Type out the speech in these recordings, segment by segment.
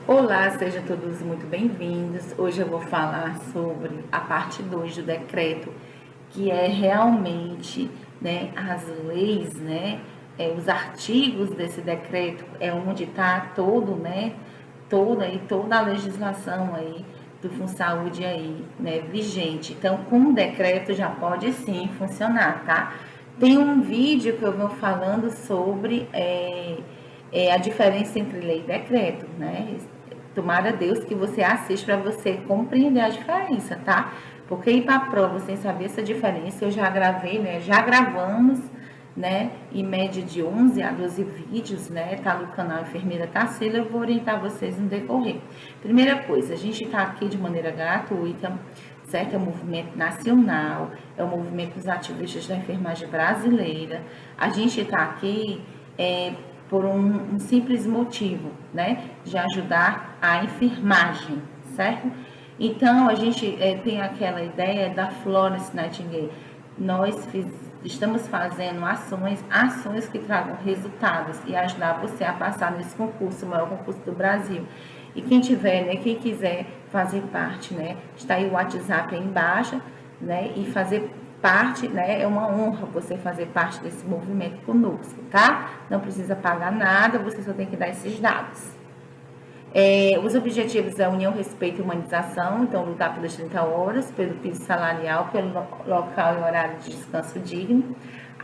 Olá, sejam todos muito bem-vindos. Hoje eu vou falar sobre a parte 2 do decreto, que é realmente, né, as leis, né, os artigos desse decreto, é onde está todo, né, toda a legislação aí do FunSaúde aí, né, vigente. Então, com o decreto já pode sim funcionar, tá? Tem um vídeo que eu vou falando sobre a diferença entre lei e decreto, né? Tomara Deus que você assista para você compreender a diferença, tá? Porque ir para a prova sem saber essa diferença, eu já gravei, né? Já gravamos, né? Em média de 11 a 12 vídeos, né? Tá no canal Enfermeira Tarsila, eu vou orientar vocês no decorrer. Primeira coisa, a gente está aqui de maneira gratuita, certo? É um movimento nacional, é um movimento dos ativistas da enfermagem brasileira. A gente está aqui por um simples motivo, né? De ajudar a enfermagem, certo? Então, a gente tem aquela ideia da Florence Nightingale. Nós estamos fazendo ações que tragam resultados e ajudar você a passar nesse concurso, o maior concurso do Brasil. E quem tiver, né, quem quiser fazer parte, né, está aí o WhatsApp aí embaixo, né, e fazer parte, né, é uma honra você fazer parte desse movimento conosco, tá? Não precisa pagar nada, você só tem que dar esses dados. Os objetivos é união, respeito e humanização, então lutar pelas 30 horas, pelo piso salarial, pelo local e horário de descanso digno,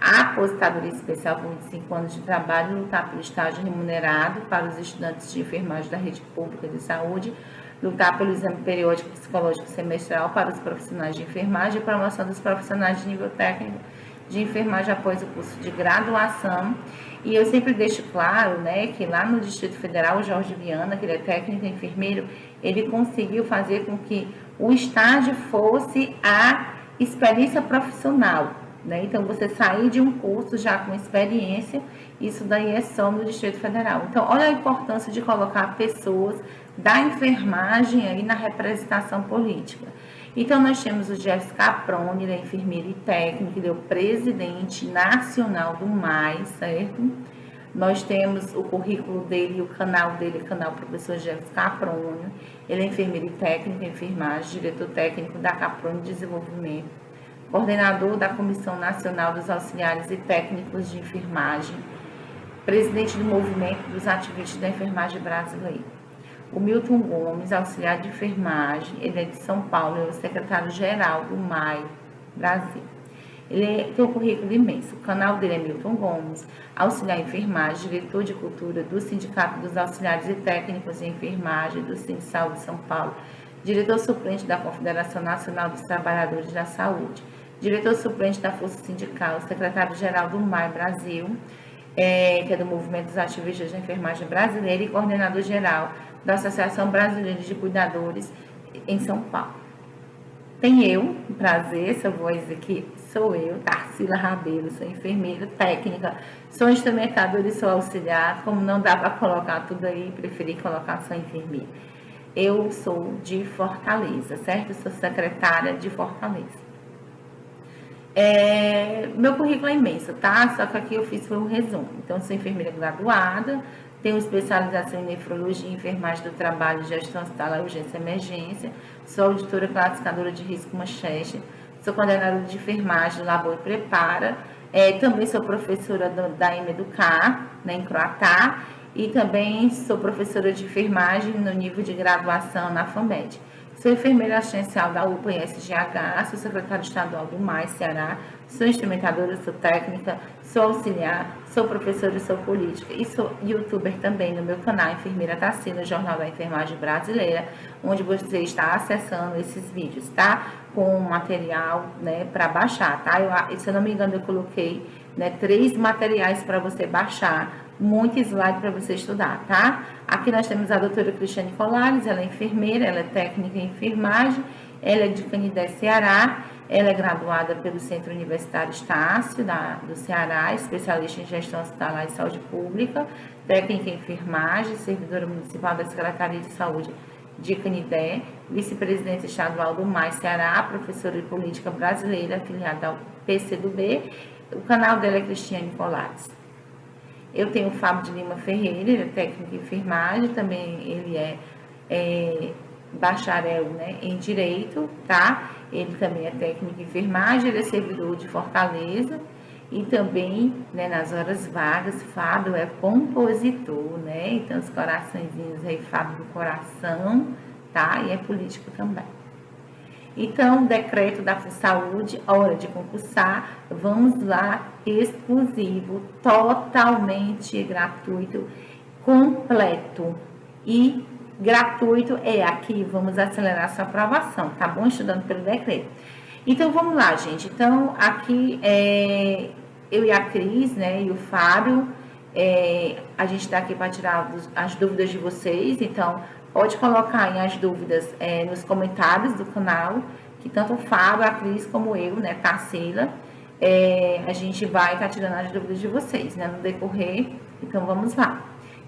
a aposentadoria especial por 25 anos de trabalho, lutar pelo estágio remunerado para os estudantes de enfermagem da rede pública de saúde, lutar pelo exame periódico psicológico semestral para os profissionais de enfermagem e promoção dos profissionais de nível técnico de enfermagem após o curso de graduação. E eu sempre deixo claro, né, que lá no Distrito Federal, o Jorge Viana, que ele é técnico enfermeiro, ele conseguiu fazer com que o estágio fosse a experiência profissional, né? Então, você sair de um curso já com experiência, isso daí é só no Distrito Federal. Então, olha a importância de colocar pessoas da enfermagem aí na representação política. Então, nós temos o Jefferson Caproni, ele é enfermeiro e técnico, ele é o presidente nacional do MAI, certo? Nós temos o currículo dele, o canal dele, o canal Professor Jefferson Caproni. Ele é enfermeiro e técnico em enfermagem, diretor técnico da Caproni Desenvolvimento, coordenador da Comissão Nacional dos Auxiliares e Técnicos de Enfermagem, presidente do Movimento dos Ativistas da Enfermagem Brasileira. O Milton Gomes, auxiliar de enfermagem, ele é de São Paulo, ele é o secretário-geral do MAI Brasil. Ele tem um currículo imenso. O canal dele é Milton Gomes, auxiliar de enfermagem, diretor de cultura do Sindicato dos Auxiliares e Técnicos em Enfermagem do Sindicato de São Paulo, diretor suplente da Confederação Nacional dos Trabalhadores da Saúde, diretor suplente da Força Sindical, secretário-geral do MAI Brasil, que é do Movimento dos Ativistas da Enfermagem Brasileira, e coordenador-geral da Associação Brasileira de Cuidadores em São Paulo. Tem eu, prazer, essa voz aqui sou eu, Tarsila Rabelo, sou enfermeira técnica, sou instrumentadora e sou auxiliar. Como não dá para colocar tudo aí, preferi colocar só enfermeira. Eu sou de Fortaleza, certo? Sou secretária de Fortaleza. Meu currículo é imenso, tá? Só que aqui eu fiz foi um resumo. Então, sou enfermeira graduada, tenho especialização em nefrologia, enfermagem do trabalho, gestão hospitalar, urgência e emergência. Sou auditora classificadora de risco Manchester. Sou coordenadora de enfermagem do Labor e Prepara. Também sou professora da EMEDUCAR, né, em Croatá. E também sou professora de enfermagem no nível de graduação na FAMED. Sou enfermeira assistencial da UPA e SGH, sou secretária estadual do MAI, Ceará, sou instrumentadora, sou técnica, sou auxiliar, sou professora e sou política. E sou youtuber também no meu canal Enfermeira Tarsila, Jornal da Enfermagem Brasileira, onde você está acessando esses vídeos, tá? Com material, né, para baixar, tá? Se eu não me engano, eu coloquei, né, 3 materiais para você baixar, muito slide para você estudar, tá? Aqui nós temos a doutora Cristiane Colares, ela é enfermeira, ela é técnica em enfermagem, ela é de Canidé, Ceará, ela é graduada pelo Centro Universitário Estácio, do Ceará, especialista em gestão hospitalar e saúde pública, técnica em enfermagem, servidora municipal da Secretaria de Saúde de Canidé, vice-presidente estadual do MAI Ceará, professora de política brasileira, afiliada ao PCdoB. O canal dela é Cristiane Colares. Eu tenho o Fábio de Lima Ferreira, ele é técnico em enfermagem, também ele é bacharel, né, em Direito, tá? Ele também é técnico em enfermagem, ele é servidor de Fortaleza e também, né, nas horas vagas, Fábio é compositor, né? Então, os coraçõezinhos aí, Fábio do coração, tá? E é político também. Então, decreto da Saúde, hora de concursar, vamos lá, exclusivo, totalmente gratuito, completo. E gratuito é aqui, vamos acelerar sua aprovação, tá bom? Estudando pelo decreto. Então, vamos lá, gente. Então, aqui eu e a Cris, né, e o Fábio, a gente está aqui para tirar as dúvidas de vocês, então pode colocar aí as dúvidas nos comentários do canal, que tanto o Fábio, a Cris, como eu, né, Tarsila, a gente vai estar tirando as dúvidas de vocês, né, no decorrer. Então, vamos lá.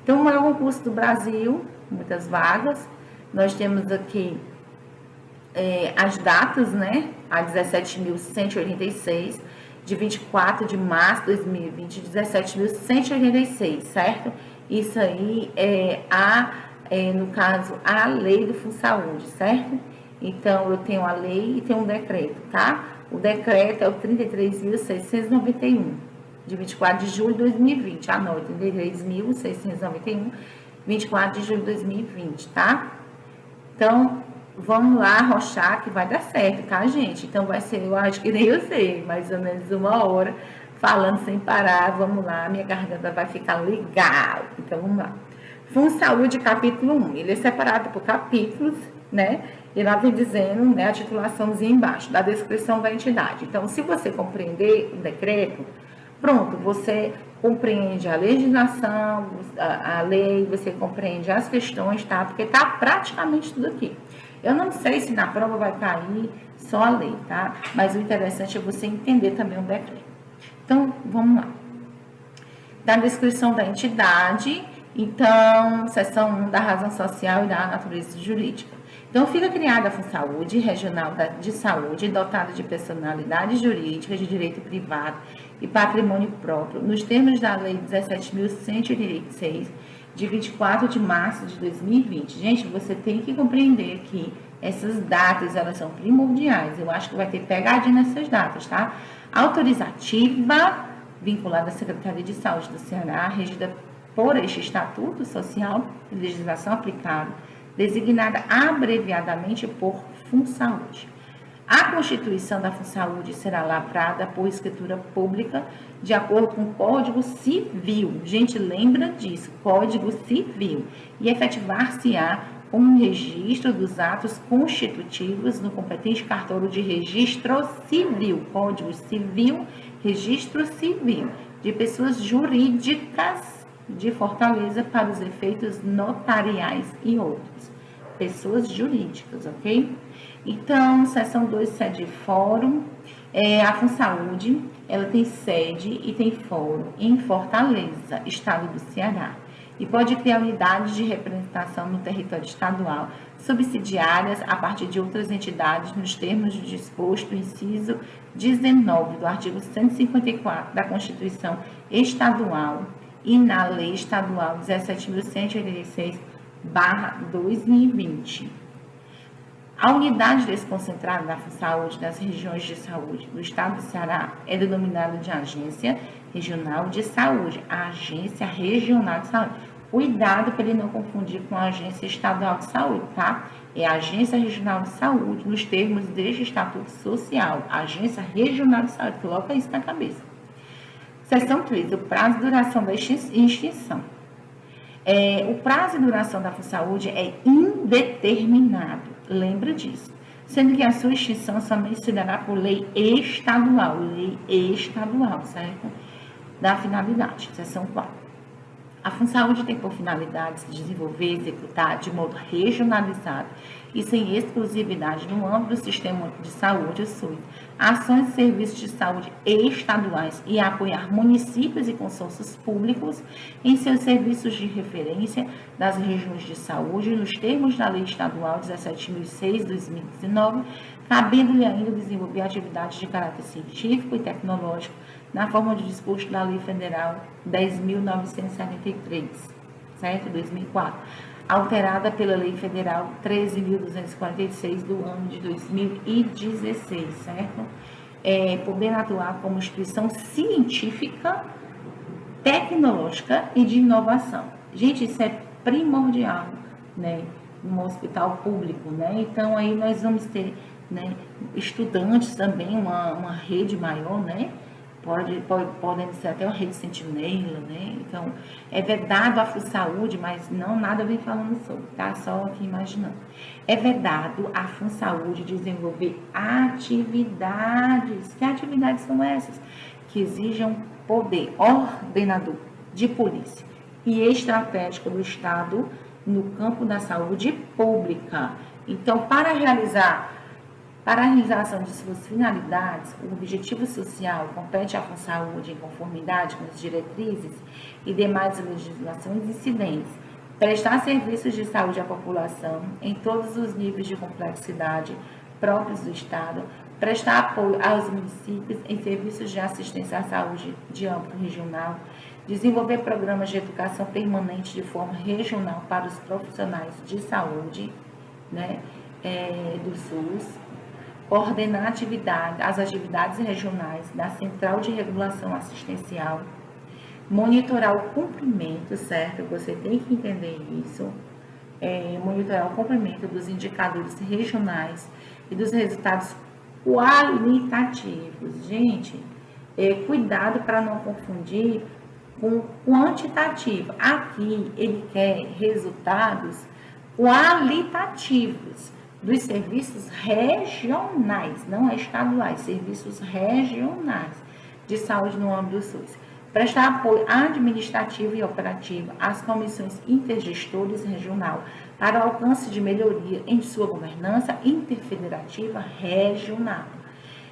Então, o maior concurso do Brasil, muitas vagas. Nós temos aqui as datas, né, a 17.186, de 24 de março de 2020, 17.186, certo? Isso aí no caso, a lei do FunSaúde, certo? Então, eu tenho a lei e tenho um decreto, tá? O decreto é o 33.691, de 24 de julho de 2020. Anote, 33.691, 24 de julho de 2020, tá? Então, vamos lá arrochar que vai dar certo, tá, gente? Então, vai ser, eu acho que nem eu sei, mais ou menos 1 hora, falando sem parar. Vamos lá, minha garganta vai ficar legal. Então, vamos lá. FunSaúde, capítulo 1. Ele é separado por capítulos, né? E lá vem dizendo, né, a titulaçãozinha embaixo, da descrição da entidade. Então, se você compreender o decreto, pronto, você compreende a legislação, a lei, você compreende as questões, tá? Porque tá praticamente tudo aqui. Eu não sei se na prova vai cair só a lei, tá? Mas o interessante é você entender também o decreto. Então, vamos lá. Da descrição da entidade, então, seção 1 da razão social e da natureza jurídica. Então, fica criada a FunSaúde Regional de Saúde, dotada de personalidade jurídica de direito privado e patrimônio próprio, nos termos da Lei 17.186, de 24 de março de 2020. Gente, você tem que compreender que essas datas, elas são primordiais. Eu acho que vai ter pegadinha nessas datas, tá? Autorizativa, vinculada à Secretaria de Saúde do Ceará, regida por este Estatuto Social e legislação aplicável, designada abreviadamente por FunSaúde. A Constituição da FunSaúde será lavrada por escritura pública de acordo com o Código Civil. Gente, lembra disso, Código Civil. E efetivar-se-á com um registro dos atos constitutivos no competente cartório de registro civil, Código Civil, registro civil, de pessoas jurídicas de Fortaleza para os efeitos notariais e outros. Pessoas jurídicas, ok? Então, seção 2, sede e fórum. A FunSaúde, ela tem sede e tem fórum em Fortaleza, estado do Ceará. E pode criar unidades de representação no território estadual, subsidiárias a partir de outras entidades, nos termos do disposto, inciso 19 do artigo 154 da Constituição Estadual e na Lei Estadual 17.186/2020. A unidade desconcentrada da FunSaúde das regiões de saúde do estado do Ceará é denominada de Agência Regional de Saúde, a Agência Regional de Saúde. Cuidado para ele não confundir com a Agência Estadual de Saúde, tá? É a Agência Regional de Saúde, nos termos deste Estatuto Social, Agência Regional de Saúde, coloca isso na cabeça. Seção 3, o prazo e duração da extinção. O prazo e duração da FunSaúde é indeterminado, lembra disso, sendo que a sua extinção somente se dará por lei estadual, certo? Da finalidade, seção 4. A FunSaúde tem por finalidade desenvolver e executar de modo regionalizado e sem exclusividade no âmbito do sistema de saúde, o SUS, ações e serviços de saúde estaduais e apoiar municípios e consórcios públicos em seus serviços de referência das regiões de saúde, nos termos da Lei Estadual 17.006/2019, cabendo-lhe ainda desenvolver atividades de caráter científico e tecnológico na forma de disposto da Lei Federal 10.973, certo? 2004, alterada pela Lei Federal 13.246 do ano de 2016, certo? Podendo atuar como instituição científica, tecnológica e de inovação. Gente, isso é primordial, né, no hospital público, né? Então, aí nós vamos ter, né, estudantes também, uma rede maior, né? Podem ser até uma rede sentinela, né? Então, é vedado a FUNSaúde, mas não nada vem falando sobre, tá? Só aqui imaginando. É vedado a FUNSaúde desenvolver atividades. Que atividades são essas? Que exijam poder ordenador de polícia e estratégico do Estado no campo da saúde pública. Então, para a realização de suas finalidades, o objetivo social compete à FUNSaúde em conformidade com as diretrizes e demais legislações incidentes, prestar serviços de saúde à população em todos os níveis de complexidade próprios do Estado, prestar apoio aos municípios em serviços de assistência à saúde de âmbito regional, desenvolver programas de educação permanente de forma regional para os profissionais de saúde, né, do SUS, coordenar as atividades regionais da Central de Regulação Assistencial, monitorar o cumprimento, certo? Você tem que entender isso, monitorar o cumprimento dos indicadores regionais e dos resultados qualitativos. Gente, cuidado para não confundir com quantitativo. Aqui ele quer resultados qualitativos dos serviços regionais, não é estaduais, serviços regionais de saúde no âmbito do SUS. Prestar apoio administrativo e operativo às comissões intergestores regional para o alcance de melhoria em sua governança interfederativa regional.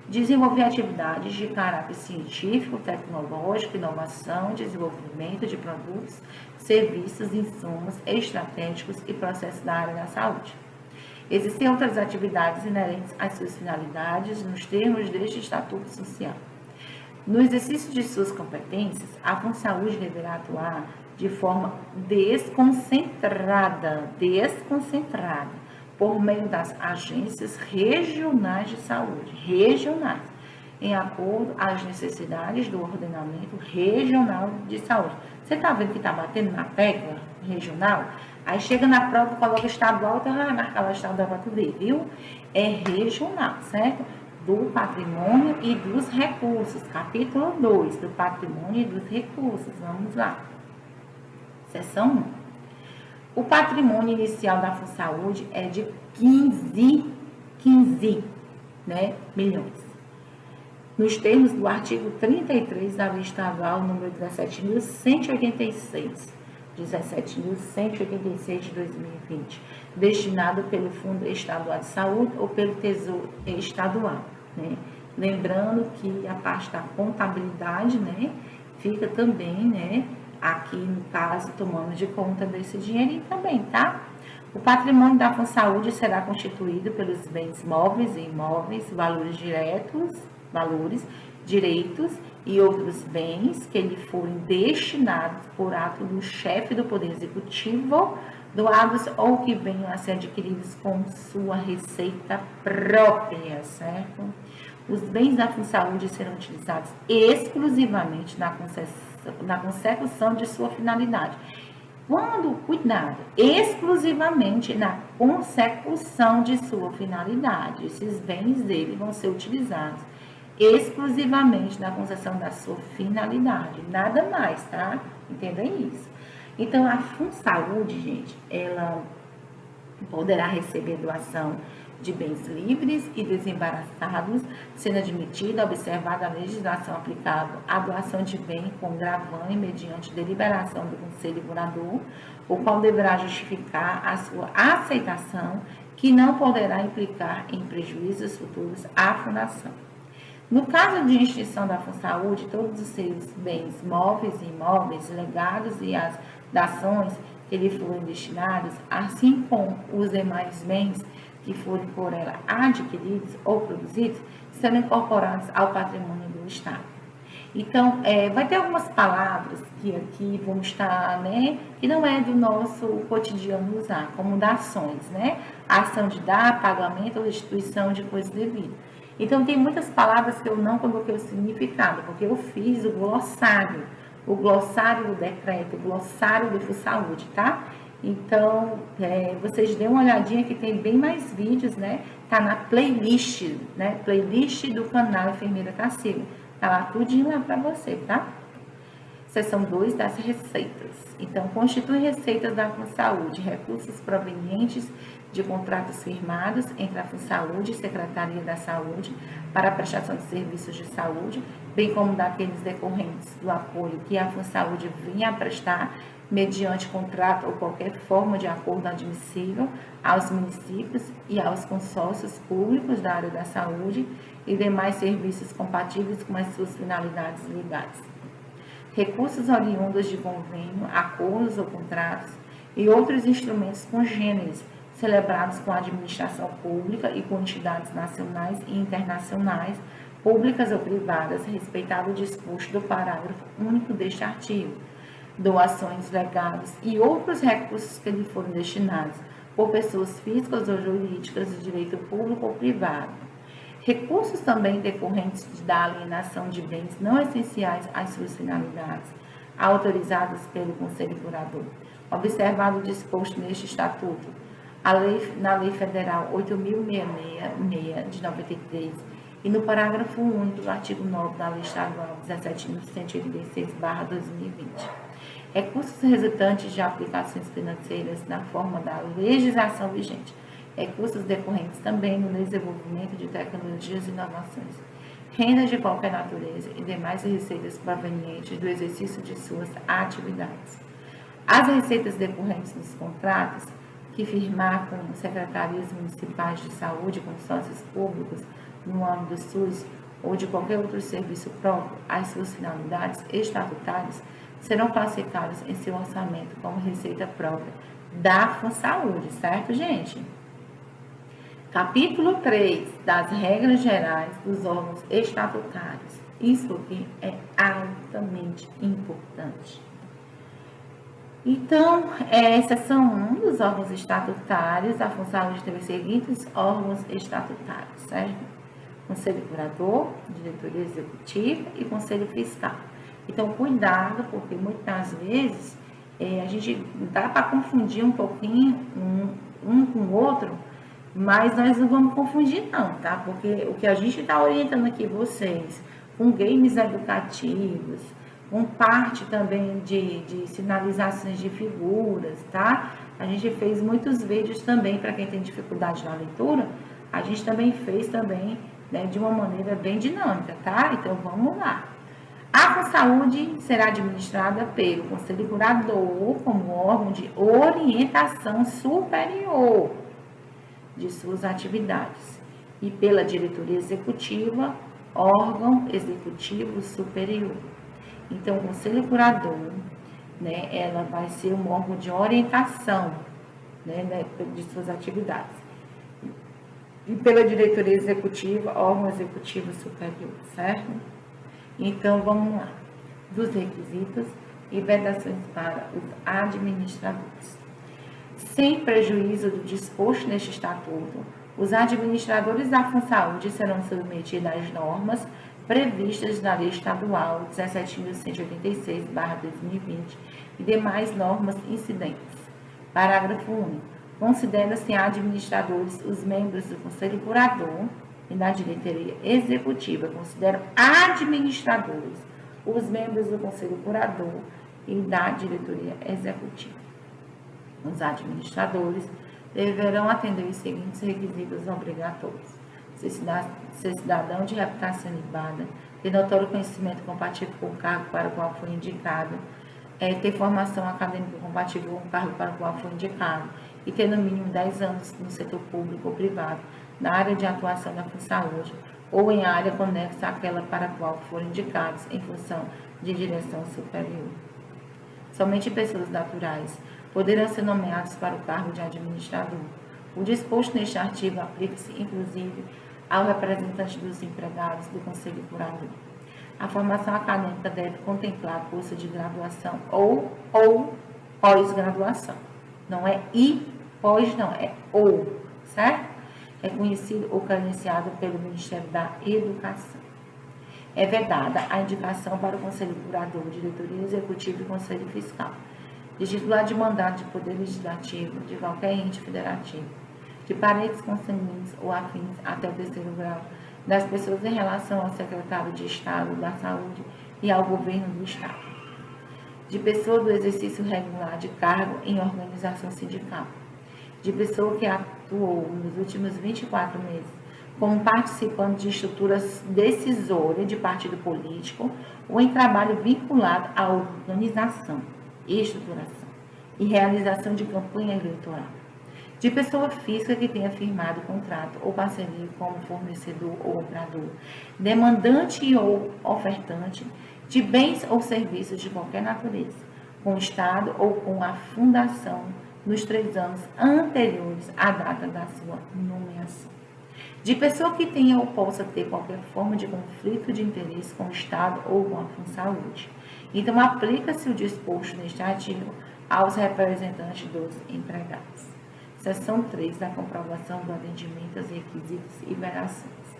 Desenvolver atividades de caráter científico, tecnológico, inovação, desenvolvimento de produtos, serviços, insumos estratégicos e processos da área da saúde. Existem outras atividades inerentes às suas finalidades nos termos deste Estatuto Social. No exercício de suas competências, a FUNSaúde deverá atuar de forma desconcentrada, por meio das agências regionais de saúde, regionais, em acordo às necessidades do ordenamento regional de saúde. Você está vendo que está batendo na tecla regional? Aí chega na prova, coloca estadual, então vai marcar lá estadual para tu ver, viu? É regional, certo? Do patrimônio e dos recursos, capítulo 2, do patrimônio e dos recursos, vamos lá. Seção 1. O patrimônio inicial da FUNSaúde é de 15 milhões. Nos termos do artigo 33 da Lei Estadual número 17.186, 17.186 de 2020, destinado pelo Fundo Estadual de Saúde ou pelo Tesouro Estadual, né? Lembrando que a parte da contabilidade, né, fica também, né, aqui no caso, tomando de conta desse dinheirinho também, tá? O patrimônio da FUNSaúde será constituído pelos bens móveis e imóveis, direitos e outros bens que lhe forem destinados por ato do chefe do Poder Executivo, doados ou que venham a ser adquiridos com sua receita própria, certo? Os bens da FUNSaúde serão utilizados exclusivamente na consecução de sua finalidade. Cuidado, exclusivamente na consecução de sua finalidade. Esses bens dele vão ser utilizados exclusivamente na concessão da sua finalidade, nada mais, tá? Entendem isso? Então, a FUNSaúde, gente, ela poderá receber doação de bens livres e desembaraçados, sendo admitida, observada a legislação aplicável à doação de bem com gravame mediante deliberação do Conselho Curador, o qual deverá justificar a sua aceitação, que não poderá implicar em prejuízos futuros à Fundação. No caso de extinção da FUNSaúde, todos os seus bens móveis e imóveis, legados e as dações que lhe forem destinados, assim como os demais bens que forem por ela adquiridos ou produzidos, serão incorporados ao patrimônio do Estado. Então, vai ter algumas palavras que aqui vão estar, né, que não é do nosso cotidiano usar, como dações, né? Ação de dar, pagamento ou restituição de coisa devida. Então, tem muitas palavras que eu não coloquei o significado, porque eu fiz o glossário do decreto, o glossário do FUNSaúde, tá? Então, vocês dêem uma olhadinha que tem bem mais vídeos, né? Tá na playlist, né? Playlist do canal Enfermeira Tarsila. Tá lá tudinho lá para você, tá? Seção 2 das receitas. Então, constitui receitas da FUNSaúde, recursos provenientes de contratos firmados entre a FUNSaúde e Secretaria da Saúde para a prestação de serviços de saúde, bem como daqueles decorrentes do apoio que a FUNSaúde vinha a prestar mediante contrato ou qualquer forma de acordo admissível aos municípios e aos consórcios públicos da área da saúde e demais serviços compatíveis com as suas finalidades legais. Recursos oriundos de convênio, acordos ou contratos e outros instrumentos congêneres celebrados com a administração pública e com entidades nacionais e internacionais, públicas ou privadas, respeitado o disposto do parágrafo único deste artigo, doações, legados e outros recursos que lhe foram destinados por pessoas físicas ou jurídicas de direito público ou privado. Recursos também decorrentes da alienação de bens não essenciais às suas finalidades, autorizados pelo Conselho Curador, observado o disposto neste Estatuto, na Lei Federal 8.666, de 93, e no parágrafo único do artigo 9 da Lei Estadual 17.186/2020. Recursos resultantes de aplicações financeiras na forma da legislação vigente. Recursos decorrentes também no desenvolvimento de tecnologias e inovações. Rendas de qualquer natureza e demais receitas provenientes do exercício de suas atividades. As receitas decorrentes dos contratos que firmar com secretarias municipais de saúde, consórcios públicos no âmbito do SUS ou de qualquer outro serviço próprio às suas finalidades estatutárias serão classificados em seu orçamento como receita própria da FUNSaúde, certo, gente? Capítulo 3 das regras gerais dos órgãos estatutários. Isso aqui é altamente importante. Então, seção 1 dos órgãos estatutários, a FUNSaúde tem os seguintes órgãos estatutários, certo? Conselho Curador, Diretoria Executiva e Conselho Fiscal. Então, cuidado, porque muitas vezes a gente dá para confundir um pouquinho um com o outro, mas nós não vamos confundir não, tá? Porque o que a gente está orientando aqui vocês, com games educativos, com parte também de sinalizações de figuras, tá? A gente fez muitos vídeos também para quem tem dificuldade na leitura, a gente também fez também, né, de uma maneira bem dinâmica, tá? Então, vamos lá. A FUNSaúde será administrada pelo Conselho Curador como órgão de orientação superior de suas atividades e pela diretoria executiva, órgão executivo superior. Então, o Conselho Curador, né, ela vai ser um órgão de orientação, né, de suas atividades. E pela diretoria executiva, órgão executivo superior, certo? Então, vamos lá. Dos requisitos e vedações para os administradores. Sem prejuízo do disposto neste estatuto, os administradores da FUNSaúde serão submetidos às normas previstas na Lei Estadual 17.186/2020 e demais normas incidentes. Parágrafo único. Considera-se administradores os membros do Conselho Curador e da diretoria executiva. Consideram administradores os membros do Conselho Curador e da diretoria executiva. Os administradores deverão atender os seguintes requisitos obrigatórios: ser cidadão de reputação ilibada, ter notório conhecimento compatível com o cargo para o qual foi indicado, ter formação acadêmica compatível com o cargo para o qual foi indicado e ter no mínimo 10 anos no setor público ou privado, na área de atuação da FUNSaúde ou em área conexa àquela para a qual foram indicados em função de direção superior. Somente pessoas naturais poderão ser nomeados para o cargo de administrador. O disposto neste artigo aplica-se, inclusive, ao representante dos empregados do Conselho Curador. A formação acadêmica deve contemplar curso de graduação ou pós-graduação. Não é e pós, não, é ou, certo? Reconhecido ou credenciado pelo Ministério da Educação. É vedada a indicação para o Conselho Curador, Diretoria Executiva e Conselho Fiscal, de titular de mandato de poder legislativo de qualquer ente federativo, de parentes consanguíneos ou afins até o 3º grau, das pessoas em relação ao secretário de Estado da Saúde e ao governo do Estado, de pessoa do exercício regular de cargo em organização sindical, de pessoa que atuou nos últimos 24 meses como participante de estruturas decisórias de partido político ou em trabalho vinculado à organização, estruturação e realização de campanha eleitoral, de pessoa física que tenha firmado contrato ou parceria como fornecedor ou comprador, demandante ou ofertante de bens ou serviços de qualquer natureza, com o Estado ou com a Fundação nos 3 anos anteriores à data da sua nomeação. De pessoa que tenha ou possa ter qualquer forma de conflito de interesse com o Estado ou com a Funsaúde. Então, aplica-se o disposto neste artigo aos representantes dos empregados. Seção 3 da comprovação do atendimento aos requisitos e vedações.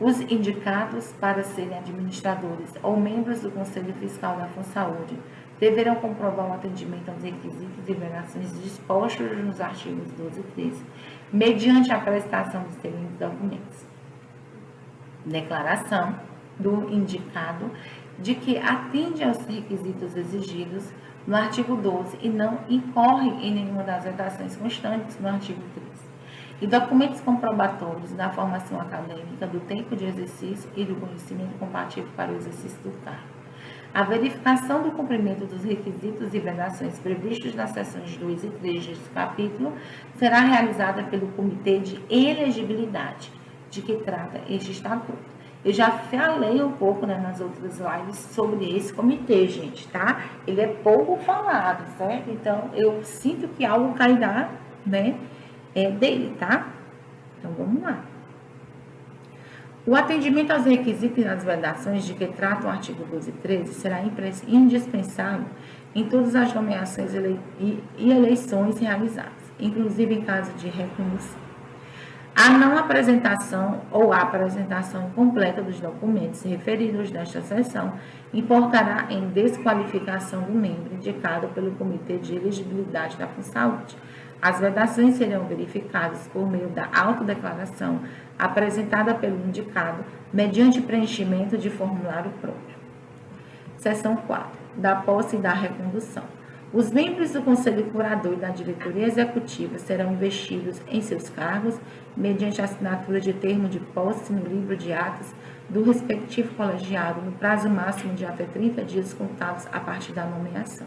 Os indicados para serem administradores ou membros do Conselho Fiscal da Funsaúde deverão comprovar o atendimento aos requisitos e vedações dispostos nos artigos 12 e 13, mediante a apresentação dos seguintes documentos: declaração do indicado de que atende aos requisitos exigidos no artigo 12 e não incorre em nenhuma das vedações constantes no artigo 13, e documentos comprobatórios da formação acadêmica, do tempo de exercício e do conhecimento compatível para o exercício do cargo. A verificação do cumprimento dos requisitos e vedações previstos nas seções 2 e 3 deste capítulo será realizada pelo Comitê de Elegibilidade, de que trata este estatuto. Eu já falei um pouco, né, nas outras lives sobre esse comitê, gente, tá? Ele é pouco falado, certo? Então, eu sinto que algo cairá, né, dele, tá? Então, vamos lá. O atendimento aos requisitos e às vedações de que trata o artigo 12 e 13 será indispensável em todas as nomeações e eleições realizadas, inclusive em caso de recurso. A não apresentação ou a apresentação incompleta dos documentos referidos nesta seção importará em desqualificação do membro indicado pelo Comitê de Elegibilidade da Funsaúde. As vedações serão verificadas por meio da autodeclaração apresentada pelo indicado mediante preenchimento de formulário próprio. Seção 4. Da posse e da recondução. Os membros do Conselho Curador e da Diretoria Executiva serão investidos em seus cargos mediante a assinatura de termo de posse no livro de atos do respectivo colegiado no prazo máximo de até 30 dias contados a partir da nomeação.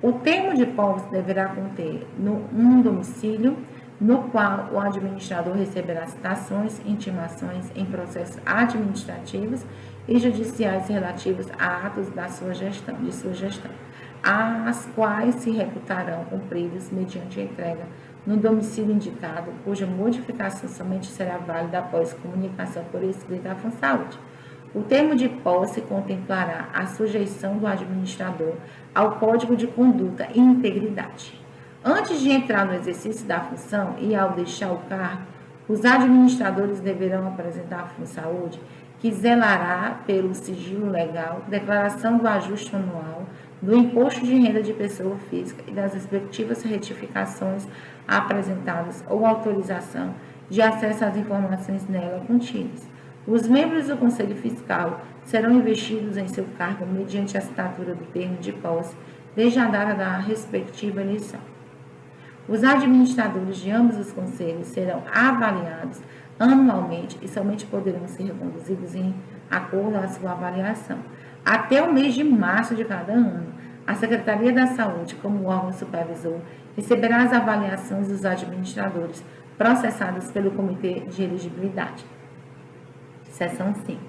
O termo de posse deverá conter um domicílio no qual o administrador receberá citações e intimações em processos administrativos e judiciais relativos a atos de sua gestão, as quais se reputarão cumpridos mediante a entrega no domicílio indicado, cuja modificação somente será válida após comunicação por escrito à Funsaúde. O termo de posse contemplará a sujeição do administrador ao Código de Conduta e Integridade. Antes de entrar no exercício da função e ao deixar o cargo, os administradores deverão apresentar à Funsaúde, que zelará pelo sigilo legal, declaração do ajuste anual, do imposto de renda de pessoa física e das respectivas retificações apresentadas ou autorização de acesso às informações nela contidas. Os membros do Conselho Fiscal serão investidos em seu cargo mediante a assinatura do termo de posse desde a data da respectiva eleição. Os administradores de ambos os conselhos serão avaliados anualmente e somente poderão ser reconduzidos em acordo à sua avaliação. Até o mês de março de cada ano, a Secretaria da Saúde, como órgão supervisor, receberá as avaliações dos administradores processados pelo Comitê de Elegibilidade. Seção 5.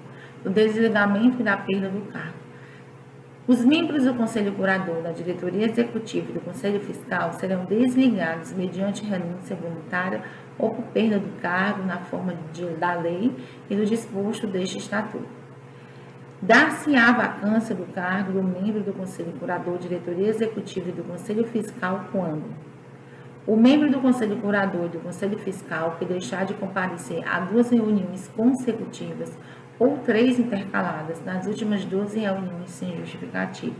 O desligamento e da perda do cargo. Os membros do Conselho Curador, da Diretoria Executiva e do Conselho Fiscal serão desligados mediante renúncia voluntária ou por perda do cargo na forma da lei e do disposto deste estatuto. Dar-se-á vacância do cargo do membro do Conselho Curador, Diretoria Executiva e do Conselho Fiscal quando o membro do Conselho Curador e do Conselho Fiscal que deixar de comparecer a 2 reuniões consecutivas ou 3 intercaladas nas últimas 12 reuniões sem justificativa.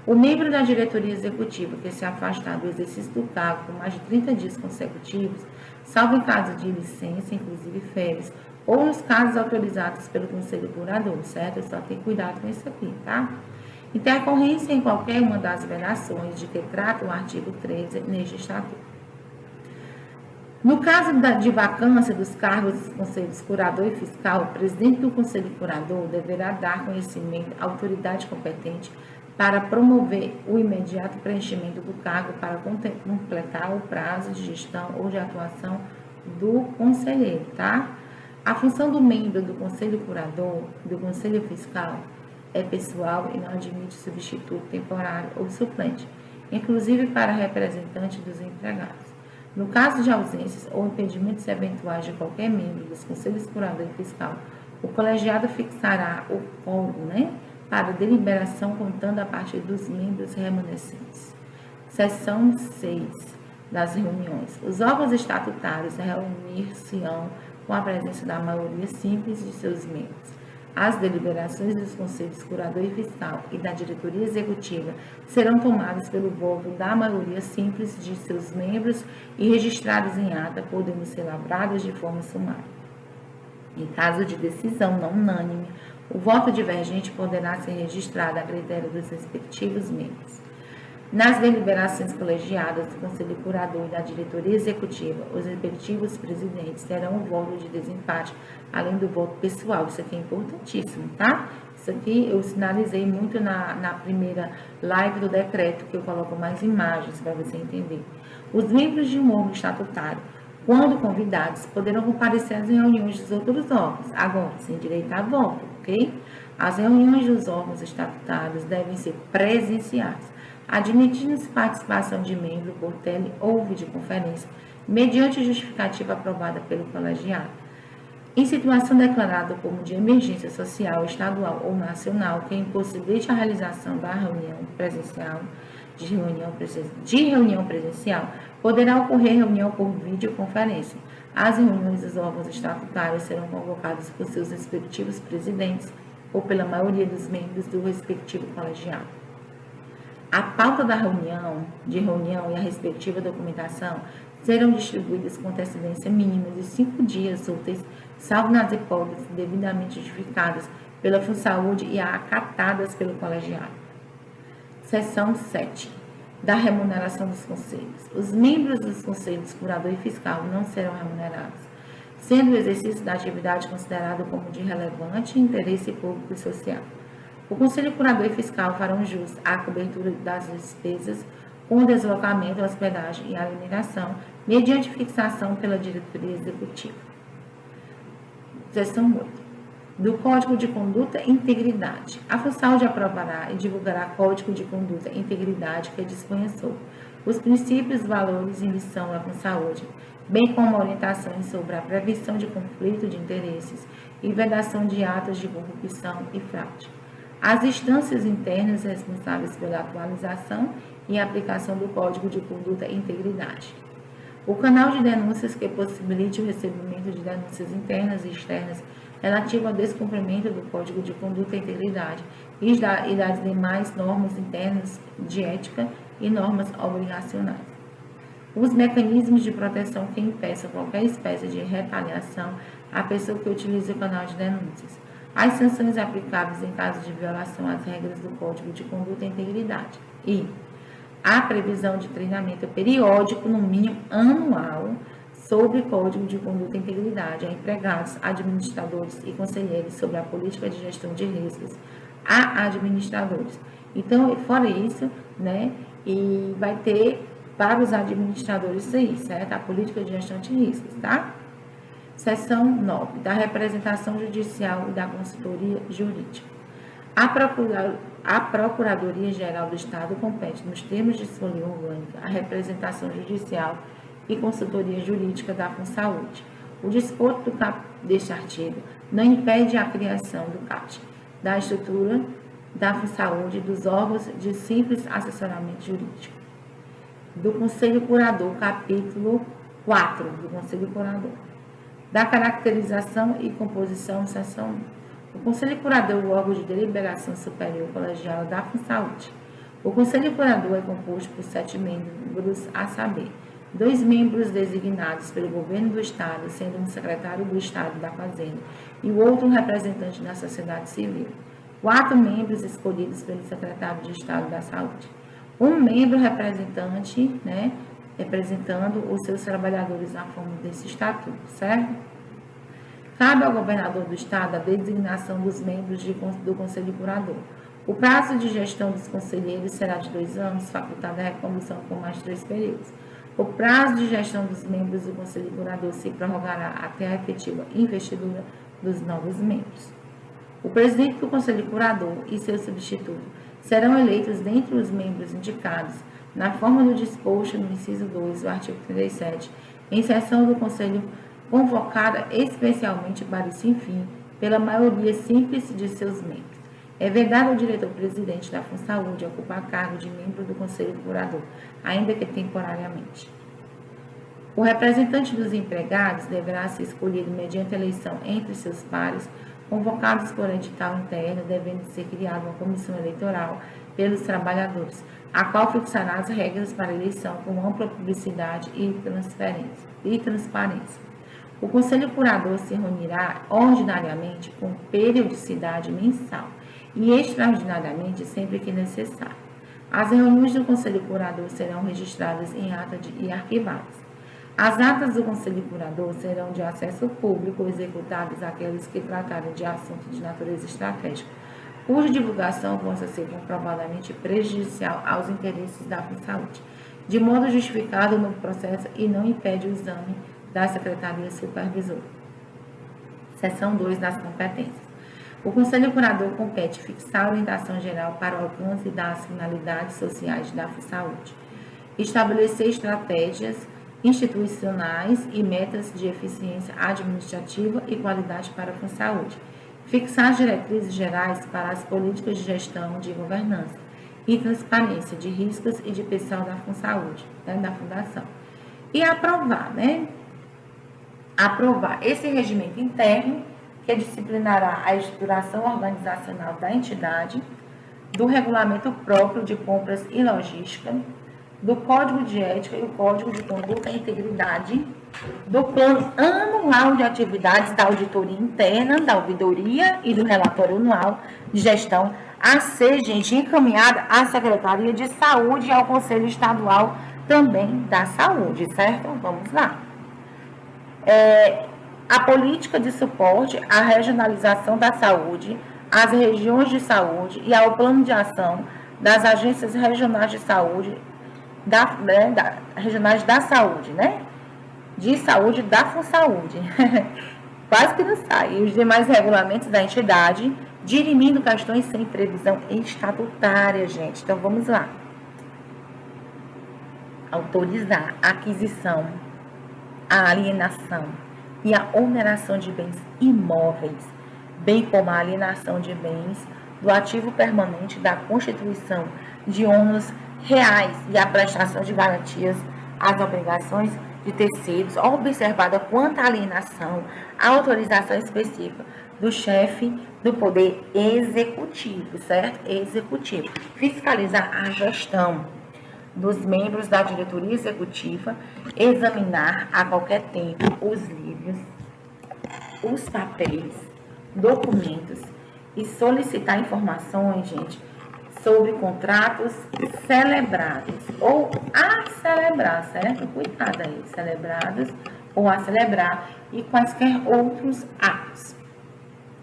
O membro da diretoria executiva que se afastar do exercício do cargo por mais de 30 dias consecutivos, salvo em caso de licença, inclusive férias, ou nos casos autorizados pelo Conselho Curador, certo? Só tem cuidado com isso aqui, tá? Intercorrência em qualquer uma das vedações de que trata o artigo 13 neste Estatuto. No caso de vacância dos cargos dos conselhos curador e fiscal, o presidente do conselho curador deverá dar conhecimento à autoridade competente para promover o imediato preenchimento do cargo para completar o prazo de gestão ou de atuação do conselheiro, tá? A função do membro do conselho curador, do conselho fiscal, é pessoal e não admite substituto temporário ou suplente, inclusive para representante dos empregados. No caso de ausências ou impedimentos eventuais de qualquer membro dos conselhos curador e fiscal, o colegiado fixará o quórum, para deliberação contando a partir dos membros remanescentes. Seção 6 das reuniões. Os órgãos estatutários reunir-se-ão com a presença da maioria simples de seus membros. As deliberações dos conselhos curador e fiscal e da diretoria executiva serão tomadas pelo voto da maioria simples de seus membros e registradas em ata, podendo ser lavradas de forma sumária. Em caso de decisão não unânime, o voto divergente poderá ser registrado a critério dos respectivos membros. Nas deliberações colegiadas do Conselho Curador e da diretoria executiva, os respectivos presidentes terão o voto de desempate, além do voto pessoal. Isso aqui é importantíssimo, tá? Isso aqui eu sinalizei muito na primeira live do decreto, que eu coloco mais imagens para você entender. Os membros de um órgão estatutário, quando convidados, poderão comparecer às reuniões dos outros órgãos, agora, sem direito a voto, ok? As reuniões dos órgãos estatutários devem ser presenciais, admitindo-se participação de membro por tele ou videoconferência, mediante justificativa aprovada pelo colegiado. Em situação declarada como de emergência social, estadual ou nacional, que impossibilite a realização da reunião presencial, de reunião presencial, poderá ocorrer reunião por videoconferência. As reuniões dos órgãos estatutários serão convocadas por seus respectivos presidentes ou pela maioria dos membros do respectivo colegiado. A pauta da reunião e a respectiva documentação serão distribuídas com antecedência mínima de 5 dias úteis, salvo nas hipóteses devidamente justificadas pela FUNSAúde e acatadas pelo colegiado. Seção 7. Da remuneração dos conselhos. Os membros dos conselhos curador e fiscal não serão remunerados, sendo o exercício da atividade considerado como de relevante interesse público e social. O Conselho Curador e Fiscal farão jus à cobertura das despesas com deslocamento, hospedagem e alimentação, mediante fixação pela diretoria executiva. Seção 8. Do Código de Conduta e Integridade. A FUNSAúde aprovará e divulgará Código de Conduta e Integridade que disponha sobre os princípios, valores e missão da FUNSAúde, bem como orientações sobre a prevenção de conflito de interesses e vedação de atos de corrupção e fraude. As instâncias internas responsáveis pela atualização e aplicação do Código de Conduta e Integridade. O canal de denúncias que possibilite o recebimento de denúncias internas e externas relativo ao descumprimento do Código de Conduta e Integridade e das demais normas internas de ética e normas obrigacionais. Os mecanismos de proteção que impeçam qualquer espécie de retaliação à pessoa que utilize o canal de denúncias. As sanções aplicáveis em caso de violação às regras do Código de Conduta e Integridade. E a previsão de treinamento periódico, no mínimo anual, sobre Código de Conduta e Integridade a empregados, administradores e conselheiros sobre a política de gestão de riscos a administradores. Então, fora isso, e vai ter para os administradores isso aí, certo? A política de gestão de riscos, tá? Seção 9, da representação judicial e da consultoria jurídica. A Procuradoria-Geral do Estado compete, nos termos de sua lei orgânica, a representação judicial e consultoria jurídica da FUNSAúde. O disposto deste artigo não impede a criação do CAT, da estrutura da FUNSAúde e dos órgãos de simples assessoramento jurídico. Do Conselho Curador, capítulo 4 do Conselho Curador. Da caracterização e composição, seção 1. O Conselho Curador é o órgão de deliberação superior colegial da FUNSAúde. O Conselho Curador é composto por 7 membros, a saber, 2 membros designados pelo Governo do Estado, sendo um secretário do Estado da Fazenda e o outro um representante da sociedade civil. 4 membros escolhidos pelo secretário de Estado da Saúde. 1 membro representante, representando os seus trabalhadores na forma desse estatuto, certo? Cabe ao governador do Estado a designação dos membros do Conselho Curador. O prazo de gestão dos conselheiros será de 2 anos, facultada a recondução por mais 3 períodos. O prazo de gestão dos membros do Conselho Curador se prorrogará até a efetiva investidura dos novos membros. O presidente do Conselho Curador e seu substituto serão eleitos dentre os membros indicados na forma do disposto no inciso 2 do artigo 37, em sessão do Conselho convocada especialmente para esse fim, pela maioria simples de seus membros. É vedado ao diretor-presidente da FUNSAúde ocupar cargo de membro do Conselho Curador, ainda que temporariamente. O representante dos empregados deverá ser escolhido mediante eleição entre seus pares, convocados por edital interno, devendo ser criada uma comissão eleitoral pelos trabalhadores, a qual fixará as regras para a eleição com ampla publicidade e transparência. O Conselho Curador se reunirá ordinariamente com periodicidade mensal e extraordinariamente sempre que necessário. As reuniões do Conselho Curador serão registradas em ata e arquivadas. As atas do Conselho Curador serão de acesso público, executadas aqueles que tratarem de assuntos de natureza estratégica, cuja divulgação possa ser comprovadamente prejudicial aos interesses da FUNSAúde, de modo justificado no processo e não impede o exame da Secretaria Supervisora. Seção 2 das competências. O Conselho Curador compete fixar a orientação geral para o alcance das finalidades sociais da FUNSAúde, estabelecer estratégias institucionais e metas de eficiência administrativa e qualidade para a FUNSAúde, fixar diretrizes gerais para as políticas de gestão de governança e transparência de riscos e de pessoal da FUNSAúde, da Fundação, e aprovar esse regimento interno que disciplinará a estruturação organizacional da entidade, do regulamento próprio de compras e logística, do Código de Ética e o Código de Conduta e Integridade, do Plano Anual de Atividades da Auditoria Interna, da Ouvidoria e do Relatório Anual de Gestão, a ser, encaminhada à Secretaria de Saúde e ao Conselho Estadual também da Saúde, certo? Vamos lá. A política de suporte à regionalização da saúde, às regiões de saúde e ao plano de ação das agências regionais de saúde, regionais da saúde, de saúde da FUNSAúde, quase que não sai, e os demais regulamentos da entidade, dirimindo questões sem previsão estatutária, gente. Então, vamos lá. Autorizar a aquisição, a alienação e a oneração de bens imóveis, bem como a alienação de bens do ativo permanente da constituição de ônus reais e a prestação de garantias às obrigações de terceiros, observada quanto à alienação, a autorização específica do chefe do Poder Executivo, certo? Executivo. Fiscalizar a gestão dos membros da diretoria executiva, examinar a qualquer tempo os livros, os papéis, documentos e solicitar informações, sobre contratos celebrados ou a celebrar, certo? Cuidado aí, celebrados ou a celebrar e quaisquer outros atos.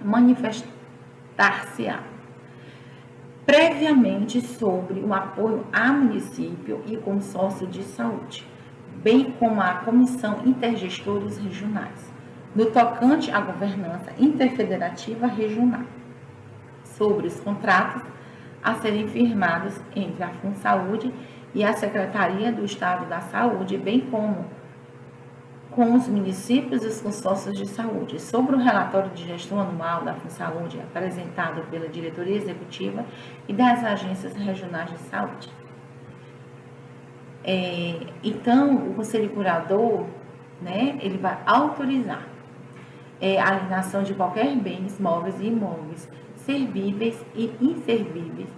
Manifestar-se-á previamente sobre o apoio a município e consórcio de saúde, bem como a comissão intergestores regionais, no tocante à governança interfederativa regional, sobre os contratos a serem firmados entre a FUNSAúde e a Secretaria do Estado da Saúde, bem como com os municípios e os consórcios de saúde sobre o relatório de gestão anual da FunSaúde apresentado pela diretoria executiva e das agências regionais de saúde. Então, o conselho curador, né, ele vai autorizar a alienação de qualquer bens móveis e imóveis, servíveis e inservíveis,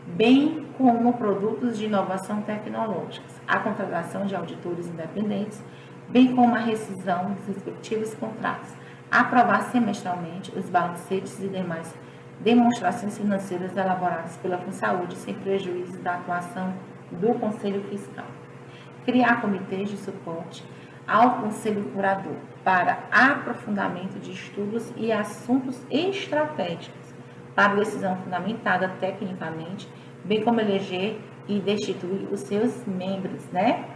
bem como produtos de inovação tecnológica, a contratação de auditores independentes, bem como a rescisão dos respectivos contratos, aprovar semestralmente os balancetes e demais demonstrações financeiras elaboradas pela FunSaúde, sem prejuízo da atuação do Conselho Fiscal. Criar comitês de suporte ao Conselho Curador para aprofundamento de estudos e assuntos estratégicos para decisão fundamentada tecnicamente, bem como eleger e destituir os seus membros, né?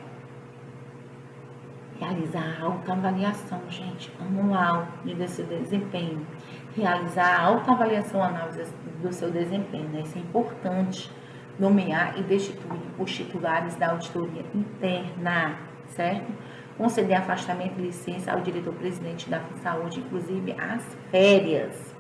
Realizar a autoavaliação, gente, anual de seu desempenho. Realizar a autoavaliação análise do seu desempenho, né? Isso é importante. Nomear e destituir os titulares da auditoria interna, certo? Conceder afastamento e licença ao diretor-presidente da FunSaúde, inclusive as férias.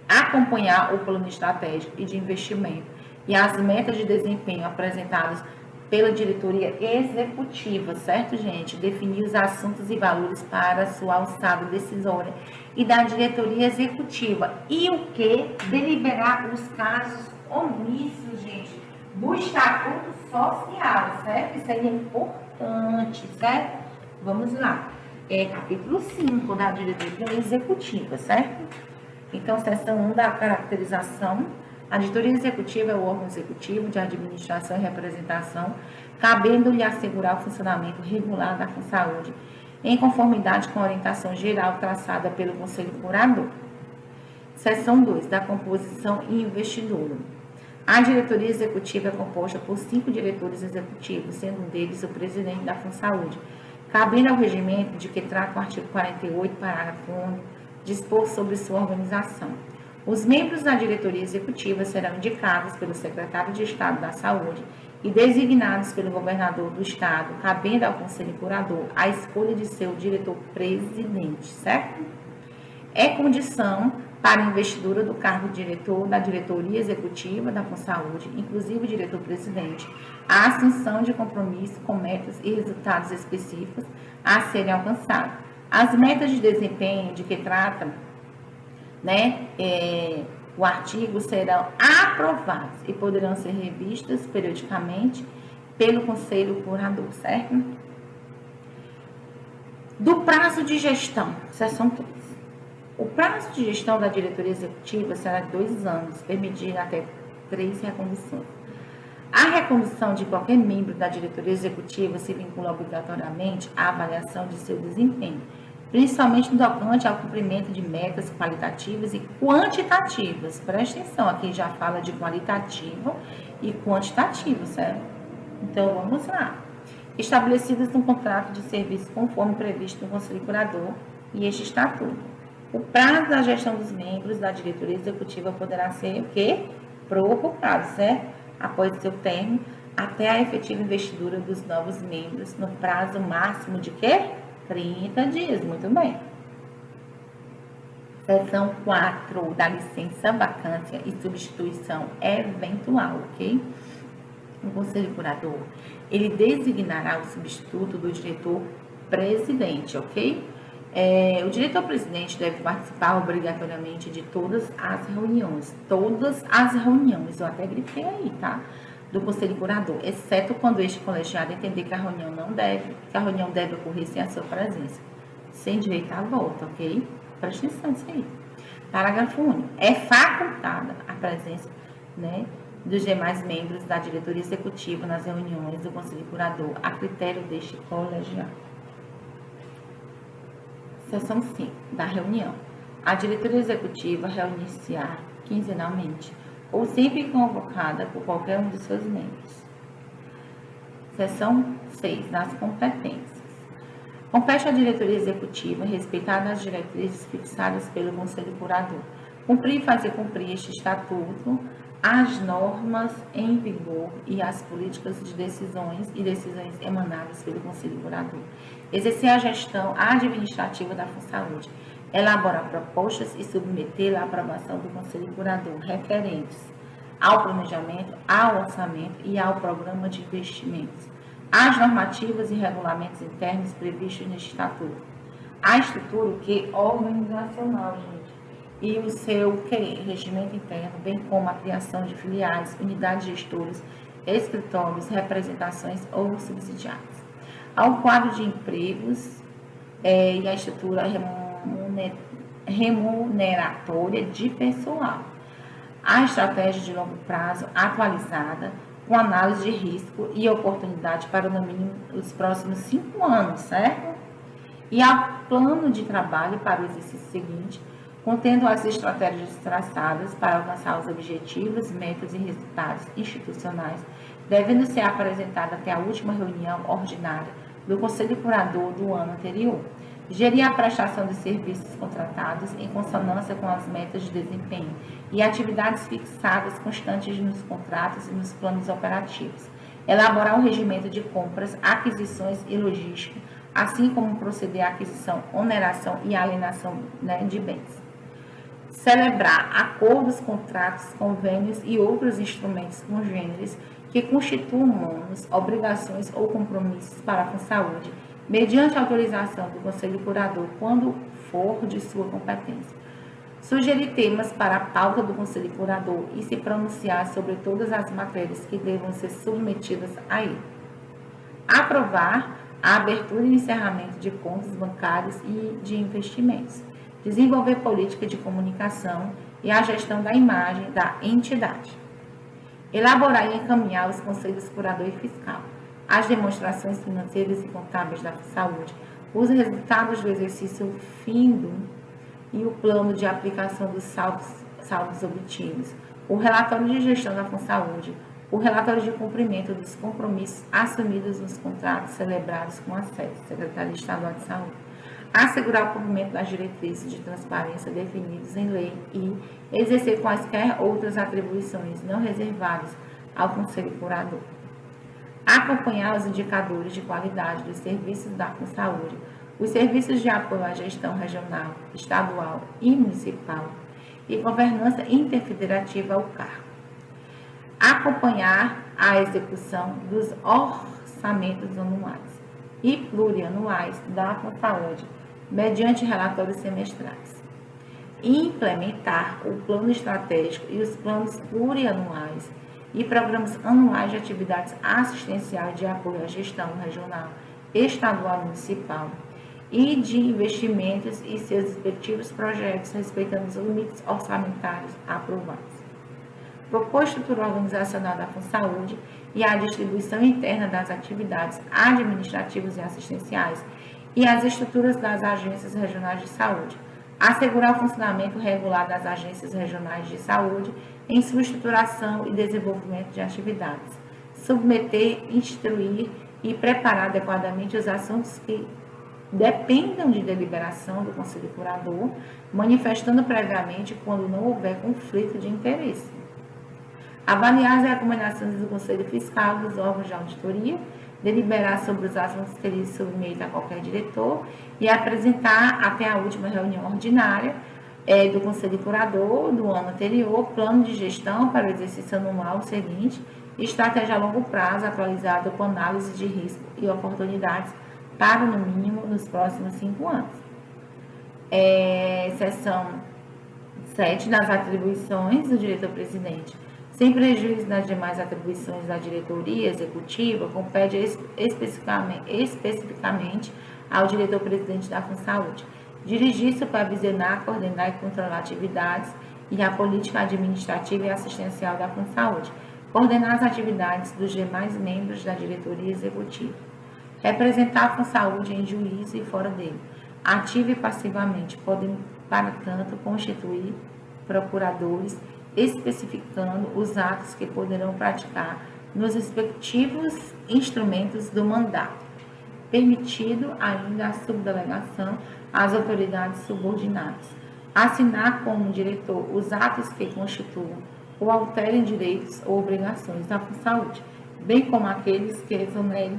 Acompanhar o plano estratégico e de investimento e as metas de desempenho apresentadas pela diretoria executiva, certo, gente? Definir os assuntos e valores para sua alçada decisória e da diretoria executiva. E o que? Deliberar os casos omissos, gente, do Estatuto Social, certo? Isso aí é importante, certo? Vamos lá. Capítulo 5 da diretoria executiva, certo? Então, seção 1 da caracterização. A diretoria executiva é o órgão executivo de administração e representação, cabendo-lhe assegurar o funcionamento regular da FunSaúde, em conformidade com a orientação geral traçada pelo Conselho Curador. Seção 2 da composição e investidura. A diretoria executiva é composta por 5 diretores executivos, sendo um deles o presidente da FunSaúde, cabendo ao regimento de que trata o artigo 48, parágrafo único, dispor sobre sua organização. Os membros da diretoria executiva serão indicados pelo secretário de Estado da Saúde e designados pelo governador do Estado, cabendo ao Conselho Curador a escolha de seu diretor-presidente, certo? É condição para a investidura do cargo de diretor da diretoria executiva da FunSaúde, inclusive o diretor-presidente, a assunção de compromisso com metas e resultados específicos a serem alcançados. As metas de desempenho de que trata, né, o artigo serão aprovadas e poderão ser revistas periodicamente pelo Conselho Curador, certo? Do prazo de gestão, seção 3. O prazo de gestão da diretoria executiva será de 2 anos, permitindo até 3 reconduções. A recondução de qualquer membro da diretoria executiva se vincula obrigatoriamente à avaliação de seu desempenho, principalmente no tocante ao cumprimento de metas qualitativas e quantitativas. Presta atenção, aqui já fala de qualitativo e quantitativo, certo? Então, vamos lá. Estabelecidas no contrato de serviço conforme previsto no Conselho Curador e este estatuto. O prazo da gestão dos membros da diretoria executiva poderá ser o quê? Prorrogado, certo? Após seu término, até a efetiva investidura dos novos membros no prazo máximo de quê? 30 dias, muito bem. Seção 4 da licença, vacância e substituição eventual, ok? O Conselho Curador, ele designará o substituto do diretor-presidente, ok? O diretor-presidente deve participar obrigatoriamente de todas as reuniões, eu até grifei aí, tá? Do Conselho Curador, exceto quando este colegiado entender que a reunião deve ocorrer sem a sua presença, sem direito à volta, ok? Preste atenção nisso aí. Parágrafo único. É facultada a presença, né, dos demais membros da diretoria executiva nas reuniões do Conselho Curador, a critério deste colegiado. Seção 5 da reunião. A diretoria executiva reunir-se-á quinzenalmente ou sempre convocada por qualquer um de seus membros. Seção 6 das competências. Compete à diretoria executiva, respeitadas as diretrizes fixadas pelo Conselho Curador, cumprir e fazer cumprir este estatuto, as normas em vigor e as políticas de decisões emanadas pelo Conselho Curador. Exercer a gestão administrativa da FunSaúde. Elaborar propostas e submetê-la à aprovação do Conselho Curador, referentes ao planejamento, ao orçamento e ao programa de investimentos. As normativas e regulamentos internos previstos neste estatuto. A estrutura, o que? Organizacional, gente. E o seu regimento interno, bem como a criação de filiais, unidades gestoras, escritórios, representações ou subsidiárias. Ao quadro de empregos e a estrutura remuneratória de pessoal. A estratégia de longo prazo atualizada, com análise de risco e oportunidade para no mínimo os próximos 5 anos, certo? E ao plano de trabalho para o exercício seguinte, contendo as estratégias traçadas para alcançar os objetivos, metas e resultados institucionais, devendo ser apresentada até a última reunião ordinária do Conselho Curador do ano anterior. Gerir a prestação de serviços contratados em consonância com as metas de desempenho e atividades fixadas constantes nos contratos e nos planos operativos. Elaborar o regimento de compras, aquisições e logística, assim como proceder à aquisição, oneração e alienação de bens. Celebrar acordos, contratos, convênios e outros instrumentos congêneres que constituam monos, obrigações ou compromissos para a FunSaúde, mediante autorização do Conselho Curador, quando for de sua competência. Sugerir temas para a pauta do Conselho Curador e se pronunciar sobre todas as matérias que devam ser submetidas a ele. Aprovar a abertura e encerramento de contas bancárias e de investimentos. Desenvolver política de comunicação e a gestão da imagem da entidade. Elaborar e encaminhar os conselhos curador e fiscal, as demonstrações financeiras e contábeis da saúde, os resultados do exercício findo e o plano de aplicação dos saldos obtidos, o relatório de gestão da FunSaúde, o relatório de cumprimento dos compromissos assumidos nos contratos celebrados com a Secretaria Estadual de Saúde, assegurar o cumprimento das diretrizes de transparência definidas em lei e exercer quaisquer outras atribuições não reservadas ao Conselho Curador. Acompanhar os indicadores de qualidade dos serviços da FunSaúde, os serviços de apoio à gestão regional, estadual e municipal e governança interfederativa ao cargo. Acompanhar a execução dos orçamentos anuais e plurianuais da FunSaúde, mediante relatórios semestrais. Implementar o plano estratégico e os planos plurianuais e programas anuais de atividades assistenciais de apoio à gestão regional, estadual e municipal e de investimentos e seus respectivos projetos, respeitando os limites orçamentários aprovados. Propor a estrutura organizacional da FunSaúde e a distribuição interna das atividades administrativas e assistenciais e as estruturas das agências regionais de saúde. Assegurar o funcionamento regular das agências regionais de saúde em sua estruturação e desenvolvimento de atividades. Submeter, instruir e preparar adequadamente os assuntos que dependam de deliberação do Conselho Curador, manifestando previamente quando não houver conflito de interesse. Avaliar as recomendações do Conselho Fiscal dos órgãos de auditoria, deliberar sobre os assuntos que lhe submeta a qualquer diretor e apresentar até a última reunião ordinária do Conselho Curador do ano anterior, plano de gestão para o exercício anual seguinte, estratégia a longo prazo atualizada com análise de risco e oportunidades para, no mínimo, nos próximos 5 anos. Seção 7 das atribuições do diretor-presidente. Sem prejuízo das demais atribuições da diretoria executiva, compete especificamente ao diretor-presidente da FunSaúde dirigir, supervisionar, coordenar e controlar atividades e a política administrativa e assistencial da FunSaúde, coordenar as atividades dos demais membros da diretoria executiva, representar a FunSaúde em juízo e fora dele, ativa e passivamente, podem, para tanto, constituir procuradores, especificando os atos que poderão praticar nos respectivos instrumentos do mandato, permitido ainda a subdelegação às autoridades subordinadas. Assinar como diretor os atos que constituam ou alterem direitos ou obrigações da Funsaúde, bem como aqueles que exonerem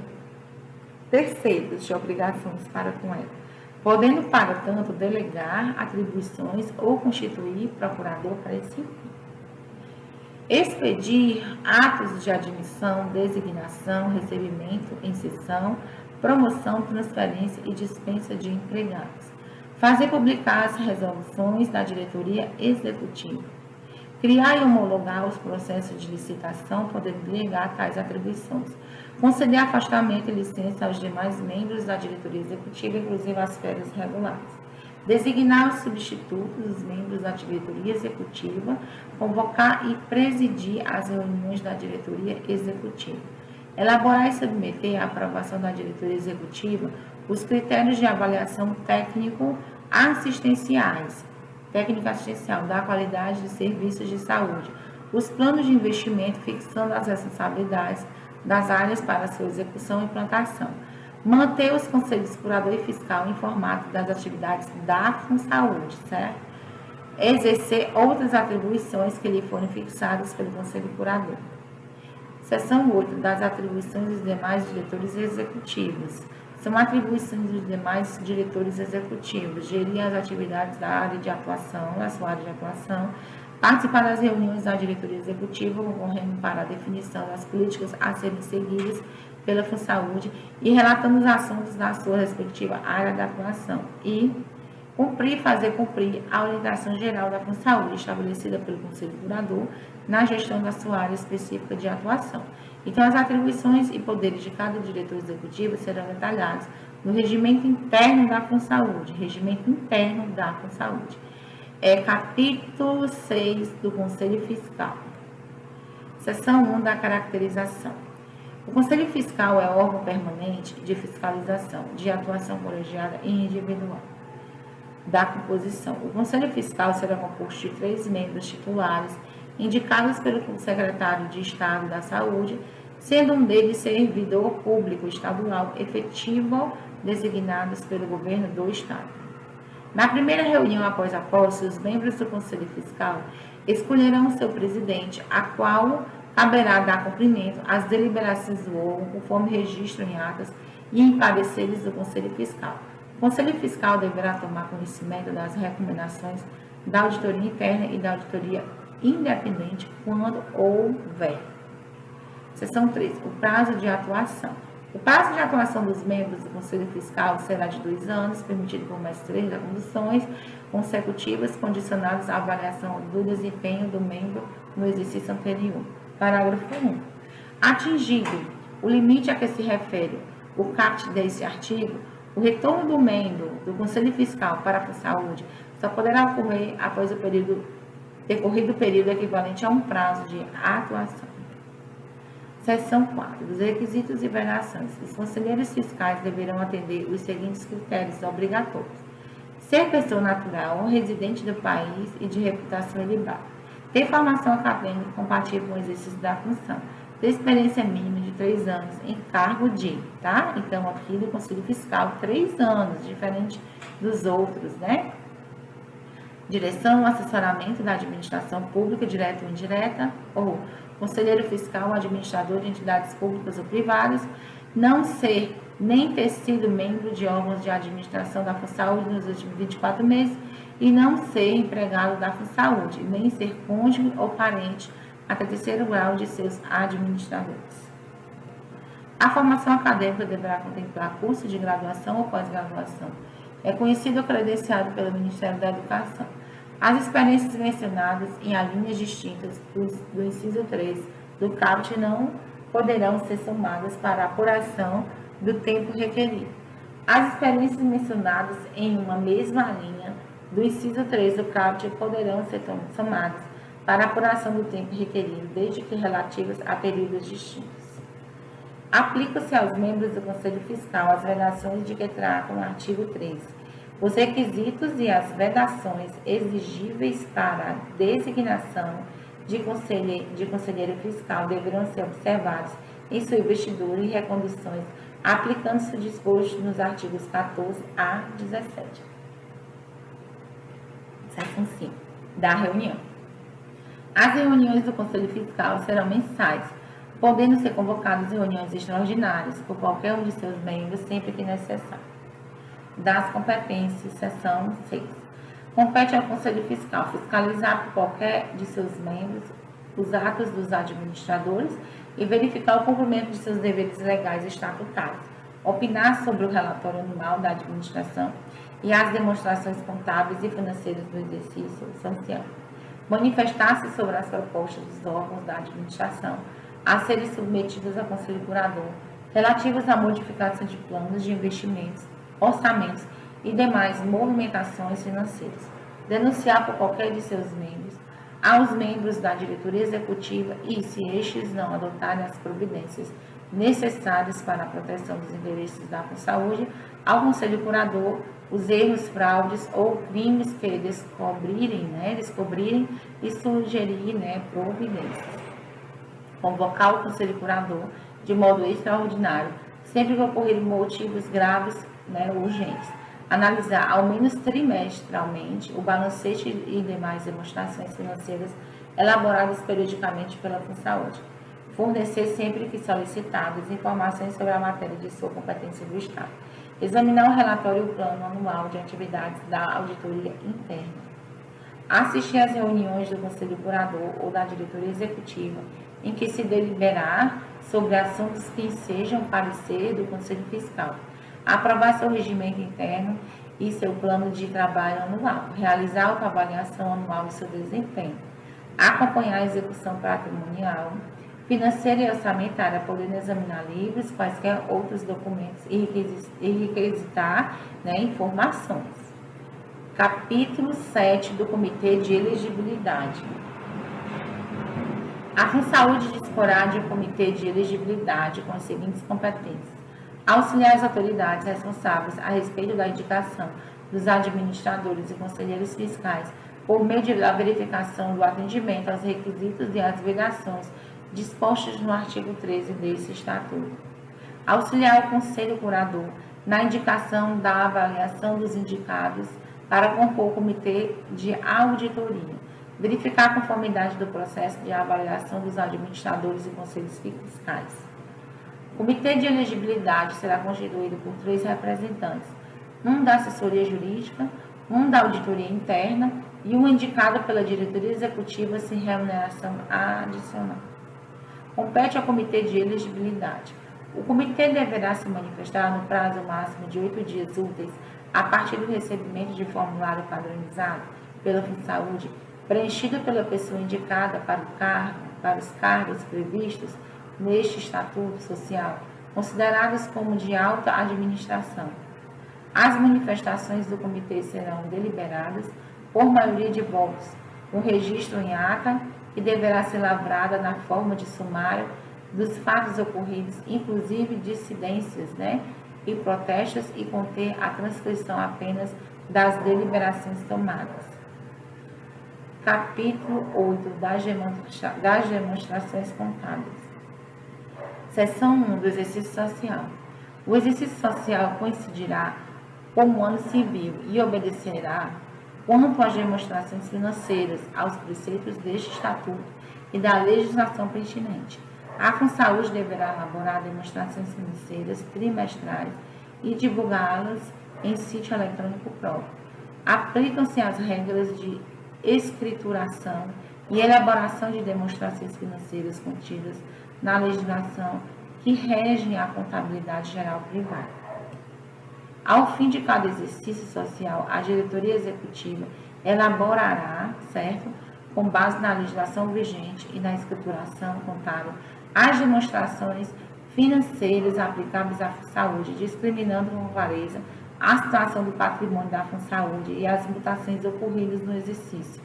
terceiros de obrigações para com ela, podendo, para tanto, delegar atribuições ou constituir procurador para esse fim. Expedir atos de admissão, designação, recebimento, inserção, promoção, transferência e dispensa de empregados. Fazer publicar as resoluções da diretoria executiva. Criar e homologar os processos de licitação, podendo delegar tais atribuições. Conceder afastamento e licença aos demais membros da diretoria executiva, inclusive as férias regulares. Designar os substitutos dos membros da diretoria executiva, convocar e presidir as reuniões da diretoria executiva. Elaborar e submeter à aprovação da diretoria executiva os critérios de avaliação técnico-assistenciais, técnica assistencial da qualidade de serviços de saúde, os planos de investimento fixando as responsabilidades das áreas para sua execução e implantação. Manter os conselhos curador e fiscal informados das atividades da Funsaúde, certo? Exercer outras atribuições que lhe forem fixadas pelo conselho curador. Seção 8. Das atribuições dos demais diretores executivos. São atribuições dos demais diretores executivos: gerir as atividades da área de atuação, da sua área de atuação, participar das reuniões da diretoria executiva, concorrendo para a definição das políticas a serem seguidas pela Funsaúde e relatando os assuntos da sua respectiva área de atuação. E cumprir, fazer cumprir a orientação geral da Funsaúde, estabelecida pelo Conselho Curador, na gestão da sua área específica de atuação. Então, as atribuições e poderes de cada diretor executivo serão detalhados no regimento interno da Funsaúde. Regimento interno da Funsaúde. Capítulo 6 do Conselho Fiscal. Seção 1 da caracterização. O Conselho Fiscal é órgão permanente de fiscalização, de atuação colegiada e individual. Da composição. O Conselho Fiscal será composto de 3 membros titulares, indicados pelo secretário de Estado da Saúde, sendo um deles servidor público estadual efetivo, designados pelo governo do Estado. Na primeira reunião após a posse, os membros do Conselho Fiscal escolherão seu presidente, a qual caberá dar cumprimento às deliberações do órgão, conforme registro em atas e em pareceres do Conselho Fiscal. O Conselho Fiscal deverá tomar conhecimento das recomendações da auditoria interna e da auditoria independente quando houver. Seção 3. O prazo de atuação. O prazo de atuação dos membros do Conselho Fiscal será de 2 anos, permitido por mais 3 condições consecutivas condicionadas à avaliação do desempenho do membro no exercício anterior. Parágrafo 1. Atingido o limite a que se refere o caput deste artigo, o retorno do membro do Conselho Fiscal para a Funsaúde só poderá ocorrer após o decorrido o período equivalente a um prazo de atuação. Seção 4. Dos requisitos e vedações. Os conselheiros fiscais deverão atender os seguintes critérios obrigatórios: ser pessoa natural ou residente do país e de reputação ilibada, ter formação acadêmica compatível com o exercício da função, ter experiência mínima de 3 anos em cargo de, tá? Então, aqui do Conselho Fiscal, 3 anos, diferente dos outros, né? Direção, assessoramento da administração pública, direta ou indireta, ou conselheiro fiscal ou administrador de entidades públicas ou privadas, não ser nem ter sido membro de órgãos de administração da Funsaúde nos últimos 24 meses e não ser empregado da Funsaúde, nem ser cônjuge ou parente até 3º grau de seus administradores. A formação acadêmica deverá contemplar curso de graduação ou pós-graduação. É conhecido ou credenciado pelo Ministério da Educação. As experiências mencionadas em alíneas distintas do inciso 3 do caput não poderão ser somadas para a apuração do tempo requerido. As experiências mencionadas em uma mesma linha do inciso 3 do caput poderão ser somadas para a apuração do tempo requerido, desde que relativas a períodos distintos. Aplica-se aos membros do Conselho Fiscal as vedações de que tratam o artigo 3. Os requisitos e as vedações exigíveis para a designação de conselheiro fiscal deverão ser observados em sua investidura e reconduções, aplicando-se o disposto nos artigos 14 a 17. Seção 5. Da reunião. As reuniões do Conselho Fiscal serão mensais, podendo ser convocadas reuniões extraordinárias por qualquer um de seus membros, sempre que necessário. Das competências, seção 6. Compete ao Conselho Fiscal fiscalizar por qualquer de seus membros os atos dos administradores e verificar o cumprimento de seus deveres legais e estatutários, opinar sobre o relatório anual da administração e as demonstrações contábeis e financeiras do exercício social, manifestar-se sobre as propostas dos órgãos da administração a serem submetidas ao Conselho Curador, relativas à modificação de planos de investimentos, orçamentos e demais movimentações financeiras, denunciar por qualquer de seus membros aos membros da diretoria executiva e, se estes não adotarem as providências necessárias para a proteção dos interesses da saúde, ao Conselho Curador, os erros, fraudes ou crimes que descobrirem e sugerir providências. Convocar o Conselho Curador de modo extraordinário, sempre que ocorrerem motivos graves, urgentes. Analisar ao menos trimestralmente o balancete e demais demonstrações financeiras elaboradas periodicamente pela FunSaúde. Fornecer sempre que solicitadas informações sobre a matéria de sua competência do Estado. Examinar o relatório e o plano anual de atividades da auditoria interna. Assistir às reuniões do Conselho Curador ou da diretoria executiva em que se deliberar sobre assuntos que sejam parecer do Conselho Fiscal. Aprovar seu regimento interno e seu plano de trabalho anual. Realizar autoavaliação anual de seu desempenho. Acompanhar a execução patrimonial, financeira e orçamentária, podendo examinar livros, quaisquer outros documentos e requisitar informações. Capítulo 7 do Comitê de Elegibilidade. A FunSaúde disporá de um comitê de elegibilidade com as seguintes competências: auxiliar as autoridades responsáveis a respeito da indicação dos administradores e conselheiros fiscais por meio da verificação do atendimento aos requisitos e às vedações dispostos no artigo 13 desse Estatuto. Auxiliar o Conselho Curador na indicação da avaliação dos indicados para compor o Comitê de Auditoria. Verificar a conformidade do processo de avaliação dos administradores e conselhos fiscais. O Comitê de Elegibilidade será constituído por 3 representantes, um da assessoria jurídica, um da auditoria interna e um indicado pela diretoria executiva sem remuneração adicional. Compete ao Comitê de Elegibilidade. O Comitê deverá se manifestar no prazo máximo de 8 dias úteis a partir do recebimento de formulário padronizado pela FunSaúde, preenchido pela pessoa indicada para os cargos previstos neste Estatuto Social, considerados como de alta administração. As manifestações do Comitê serão deliberadas por maioria de votos, com registro em ata, que deverá ser lavrada na forma de sumário dos fatos ocorridos, inclusive dissidências, e protestos, e conter a transcrição apenas das deliberações tomadas. Capítulo 8 das demonstrações contábeis. Seção 1 do exercício social. O exercício social coincidirá com o ano civil e obedecerá, quanto às demonstrações financeiras, aos preceitos deste Estatuto e da legislação pertinente. A FunSaúde deverá elaborar demonstrações financeiras trimestrais e divulgá-las em sítio eletrônico próprio. Aplicam-se as regras de escrituração e elaboração de demonstrações financeiras contidas na legislação que rege a contabilidade geral privada. Ao fim de cada exercício social, a diretoria executiva elaborará, com base na legislação vigente e na escrituração contábil, as demonstrações financeiras aplicáveis à FunSaúde, discriminando com clareza a situação do patrimônio da FunSaúde e as mutações ocorridas no exercício.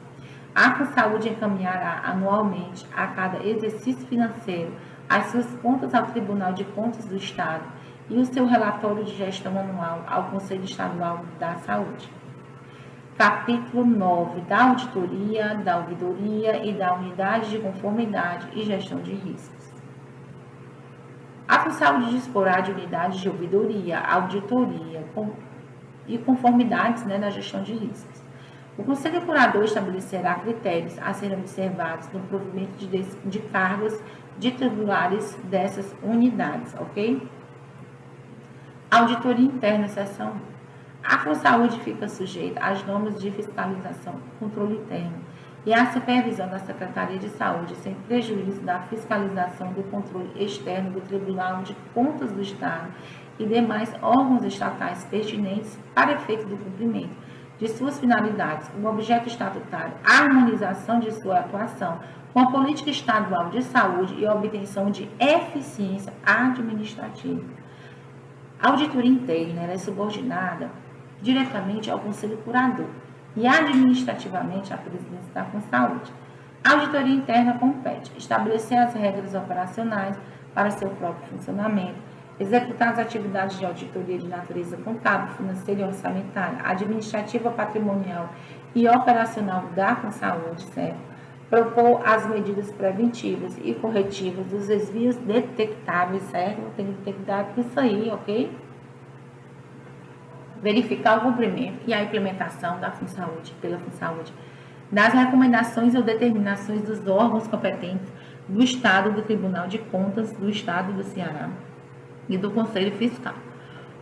A FunSaúde encaminhará anualmente a cada exercício financeiro as suas contas ao Tribunal de Contas do Estado e o seu relatório de gestão anual ao Conselho Estadual da Saúde. Capítulo 9 da Auditoria, da Ouvidoria e da Unidade de Conformidade e Gestão de Riscos. A FunSaúde disporá de unidades de ouvidoria, auditoria e conformidades na gestão de riscos. O Conselho Curador estabelecerá critérios a serem observados no provimento de cargos de titulares dessas unidades, ok? Auditoria interna, seção 1. A FunSaúde fica sujeita às normas de fiscalização, controle interno e à supervisão da Secretaria de Saúde, sem prejuízo da fiscalização do controle externo do Tribunal de Contas do Estado e demais órgãos estatais pertinentes para efeito do cumprimento de suas finalidades, o objeto estatutário, a harmonização de sua atuação com a política estadual de saúde e a obtenção de eficiência administrativa. A auditoria interna é subordinada diretamente ao Conselho Curador e administrativamente à presidência da FunSaúde. A auditoria interna compete estabelecer as regras operacionais para seu próprio funcionamento, executar as atividades de auditoria de natureza contábil, financeira e orçamentária, administrativa, patrimonial e operacional da FunSaúde, certo? Propor as medidas preventivas e corretivas dos desvios detectáveis, certo? Tem que ter cuidado com isso aí, ok? Verificar o cumprimento e a implementação da FunSaúde, pela FunSaúde, das recomendações ou determinações dos órgãos competentes do Estado, do Tribunal de Contas do Estado do Ceará e do Conselho Fiscal.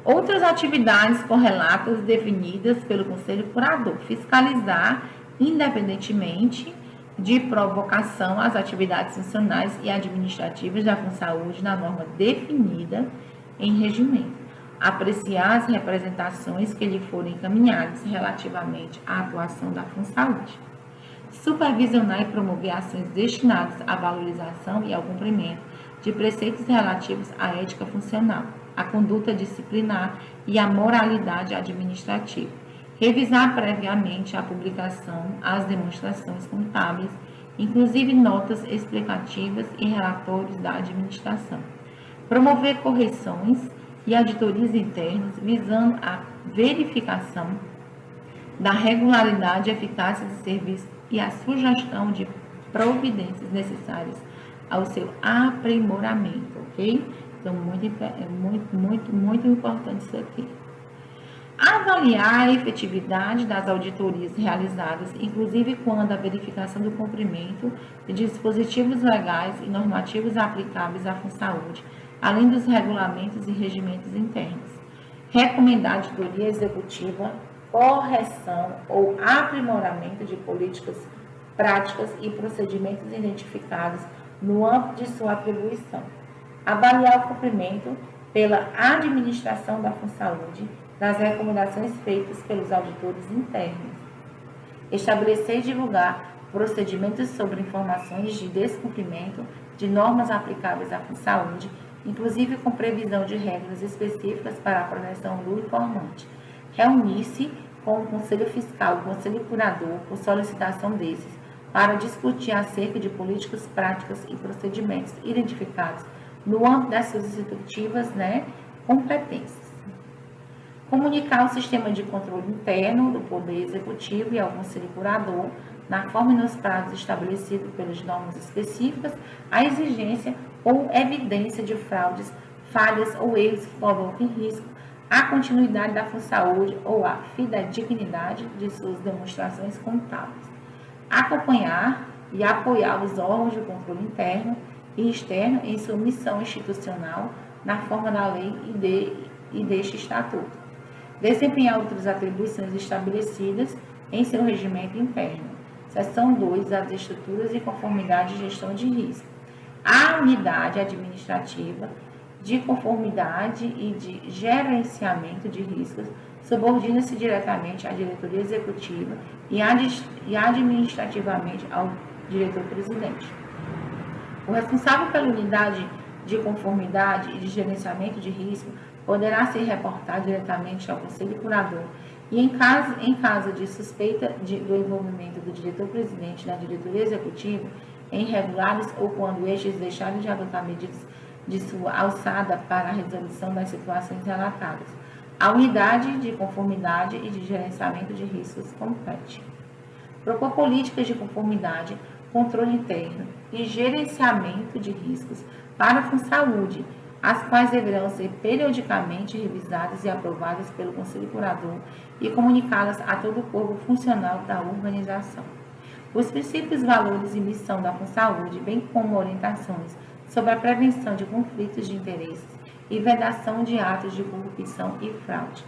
Outras atividades correlatas definidas pelo Conselho Curador: fiscalizar, independentemente de provocação, as atividades funcionais e administrativas da FunSaúde na norma definida em regimento, apreciar as representações que lhe forem encaminhadas relativamente à atuação da FunSaúde, supervisionar e promover ações destinadas à valorização e ao cumprimento de preceitos relativos à ética funcional, à conduta disciplinar e à moralidade administrativa. Revisar previamente a publicação, as demonstrações contábeis, inclusive notas explicativas e relatórios da administração. Promover correções e auditorias internas visando a verificação da regularidade e eficácia do serviço e a sugestão de providências necessárias ao seu aprimoramento, ok? Então, muito importante isso aqui. Avaliar a efetividade das auditorias realizadas, inclusive quando a verificação do cumprimento de dispositivos legais e normativos aplicáveis à FunSaúde, além dos regulamentos e regimentos internos. Recomendar a auditoria executiva, correção ou aprimoramento de políticas, práticas e procedimentos identificados no âmbito de sua atribuição. Avaliar o cumprimento pela administração da FunSaúde das recomendações feitas pelos auditores internos. Estabelecer e divulgar procedimentos sobre informações de descumprimento de normas aplicáveis à FunSaúde, inclusive com previsão de regras específicas para a proteção do informante. Reunir-se com o Conselho Fiscal e o Conselho Curador por solicitação desses, para discutir acerca de políticas, práticas e procedimentos identificados no âmbito das suas respectivas competências. Comunicar o sistema de controle interno do Poder Executivo e ao Conselho Curador, na forma e nos prazos estabelecidos pelas normas específicas, a exigência ou evidência de fraudes, falhas ou erros que provoquem risco à continuidade da FunSaúde ou à fidedignidade de suas demonstrações contábeis. Acompanhar e apoiar os órgãos de controle interno e externo em sua missão institucional na forma da lei e deste estatuto. Desempenhar outras atribuições estabelecidas em seu regimento interno. Seção 2, das estruturas e conformidade de gestão de risco. A unidade administrativa de conformidade e de gerenciamento de riscos subordina-se diretamente à diretoria executiva e administrativamente ao diretor-presidente. O responsável pela unidade de conformidade e de gerenciamento de risco poderá ser reportado diretamente ao Conselho Curador e, em caso de suspeita do envolvimento do diretor-presidente da diretoria executiva em irregulares ou quando estes deixarem de adotar medidas de sua alçada para a resolução das situações relatadas, a unidade de conformidade e de gerenciamento de riscos compete. Propor políticas de conformidade, controle interno e gerenciamento de riscos para a FunSaúde, as quais deverão ser periodicamente revisadas e aprovadas pelo Conselho Curador e comunicá-las a todo o corpo funcional da organização. Os princípios, valores e missão da FunSaúde, bem como orientações sobre a prevenção de conflitos de interesses e vedação de atos de corrupção e fraude.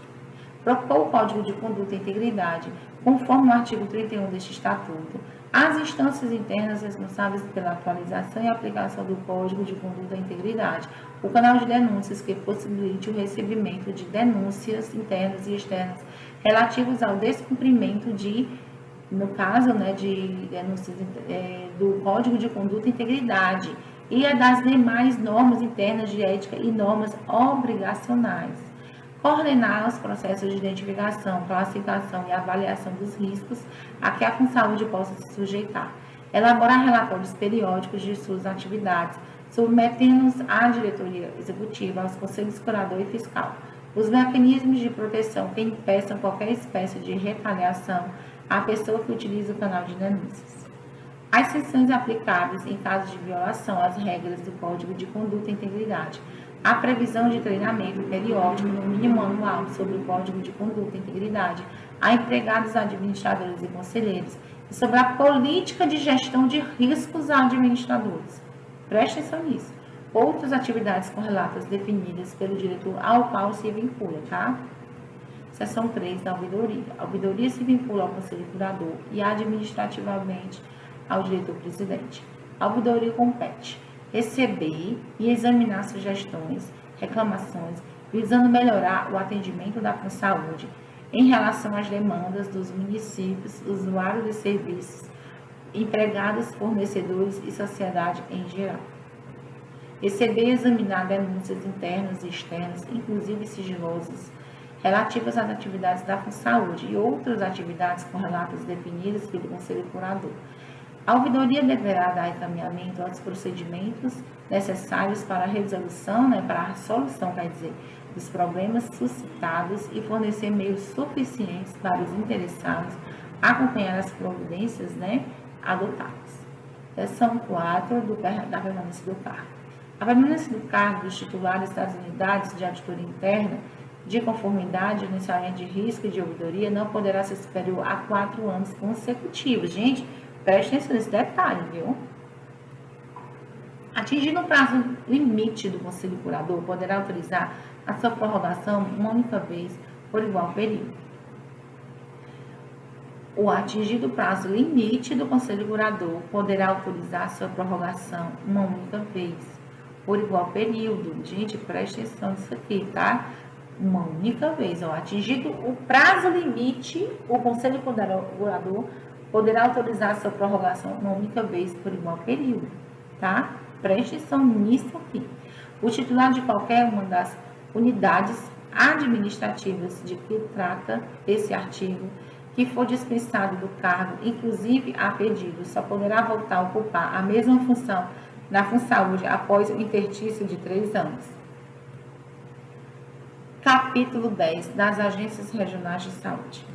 Propõe o Código de Conduta e Integridade, conforme o artigo 31 deste Estatuto, as instâncias internas responsáveis pela atualização e aplicação do Código de Conduta e Integridade, o canal de denúncias que possibilite o recebimento de denúncias internas e externas relativas ao descumprimento no caso, de denúncias do Código de Conduta e Integridade e das demais normas internas de ética e normas obrigacionais. Coordenar os processos de identificação, classificação e avaliação dos riscos a que a FunSaúde possa se sujeitar. Elaborar relatórios periódicos de suas atividades, submetendo-os à diretoria executiva, aos conselhos curador e fiscal. Os mecanismos de proteção que impeçam qualquer espécie de retaliação à pessoa que utiliza o canal de denúncias. As sanções aplicáveis em caso de violação às regras do Código de Conduta e Integridade. A previsão de treinamento periódico, no mínimo anual, sobre o Código de Conduta e Integridade a empregados, administradores e conselheiros e sobre a política de gestão de riscos a administradores. Preste atenção nisso. Outras atividades correlatas definidas pelo diretor ao qual se vincula, tá? Seção 3 da ouvidoria. A ouvidoria se vincula ao conselho curador e administrativamente ao diretor-presidente. A ouvidoria compete receber e examinar sugestões, reclamações, visando melhorar o atendimento da FunSaúde em relação às demandas dos municípios, usuários de serviços, empregados, fornecedores e sociedade em geral. Receber e examinar denúncias internas e externas, inclusive sigilosas, relativas às atividades da FunSaúde e outras atividades correlatas definidas pelo Conselho Curador. A ouvidoria deverá dar encaminhamento aos procedimentos necessários para a resolução, para a solução, dos problemas suscitados e fornecer meios suficientes para os interessados acompanhar as providências, adotadas. Seção 4 da permanência do cargo. A permanência do cargo dos titulares das unidades de auditoria interna de conformidade, gerenciamento de risco e de ouvidoria não poderá ser superior a 4 anos consecutivos. Gente, preste atenção nesse detalhe, viu? Atingindo o prazo limite do Conselho Curador, poderá autorizar a sua prorrogação uma única vez por igual período. O atingido o prazo limite do Conselho Curador poderá autorizar a sua prorrogação uma única vez por igual período. Gente, preste atenção nisso aqui, tá? Uma única vez. Atingido o prazo limite, o Conselho Curador poderá autorizar a sua prorrogação uma única vez por igual período, tá? Preste atenção nisso aqui. O titular de qualquer uma das unidades administrativas de que trata esse artigo, que for dispensado do cargo, inclusive a pedido, só poderá voltar a ocupar a mesma função na FunSaúde após o interstício de 3 anos. Capítulo 10 das Agências Regionais de Saúde.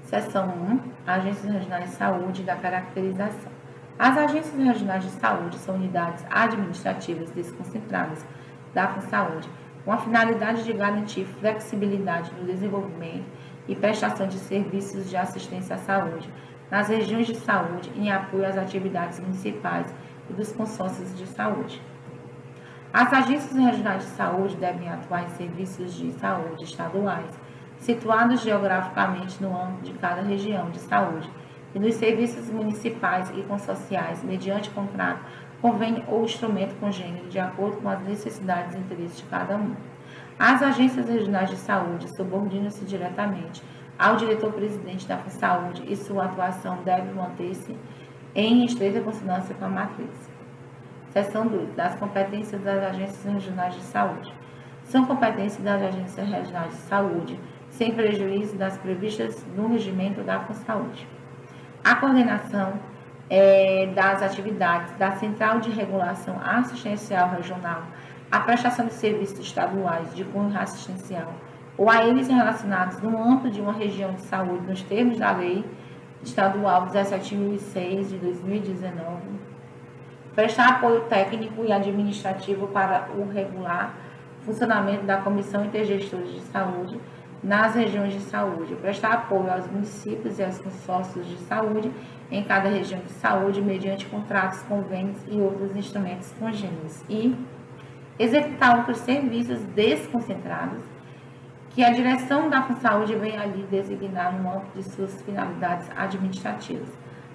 Seção 1. Agências Regionais de Saúde e da caracterização. As agências regionais de saúde são unidades administrativas desconcentradas da FunSaúde, com a finalidade de garantir flexibilidade no desenvolvimento e prestação de serviços de assistência à saúde nas regiões de saúde em apoio às atividades municipais e dos consórcios de saúde. As agências regionais de saúde devem atuar em serviços de saúde estaduais, situados geograficamente no âmbito de cada região de saúde, e nos serviços municipais e consorciais, mediante contrato, convênio ou instrumento congênero, de acordo com as necessidades e interesses de cada um. As agências regionais de saúde subordinam-se diretamente ao diretor-presidente da FunSaúde e sua atuação deve manter-se em estreita consonância com a matriz. Seção 2. Das competências das agências regionais de saúde. São competências das agências regionais de saúde, sem prejuízo das previstas no regimento da FunSaúde. A coordenação das atividades da Central de Regulação Assistencial Regional, a prestação de serviços estaduais de cunho assistencial ou a eles relacionados no âmbito de uma região de saúde nos termos da Lei Estadual 17.006 de 2019, prestar apoio técnico e administrativo para o regular funcionamento da Comissão Intergestora de Saúde nas regiões de saúde, prestar apoio aos municípios e aos consórcios de saúde em cada região de saúde mediante contratos, convênios e outros instrumentos congêneres e executar outros serviços desconcentrados que a direção da Funsaúde vem ali designar no âmbito de suas finalidades administrativas.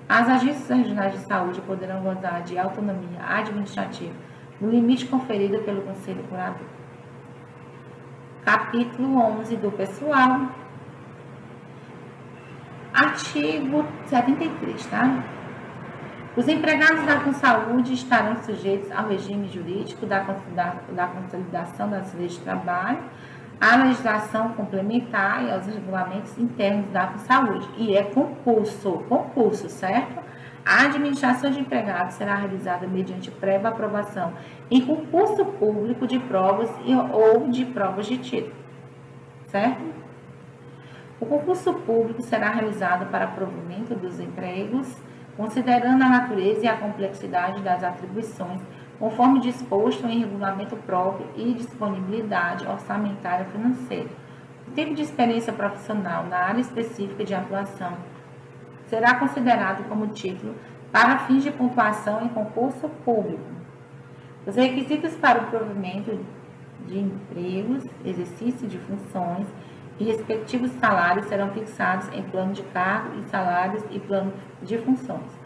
As agências regionais de saúde poderão gozar de autonomia administrativa no limite conferido pelo Conselho Curador. Capítulo 11 do pessoal. Artigo 73, tá? Os empregados da Funsaúde estarão sujeitos ao regime jurídico da consolidação das leis de trabalho, à legislação complementar e aos regulamentos internos da Funsaúde. E é concurso, certo? A administração de empregados será realizada mediante prévia aprovação em concurso público de provas ou de provas de título, certo? O concurso público será realizado para provimento dos empregos, considerando a natureza e a complexidade das atribuições, conforme disposto em regulamento próprio e disponibilidade orçamentária financeira. O tempo de experiência profissional na área específica de atuação será considerado como título para fins de pontuação em concurso público. Os requisitos para o provimento de empregos, exercício de funções e respectivos salários serão fixados em plano de cargo e salários e plano de funções.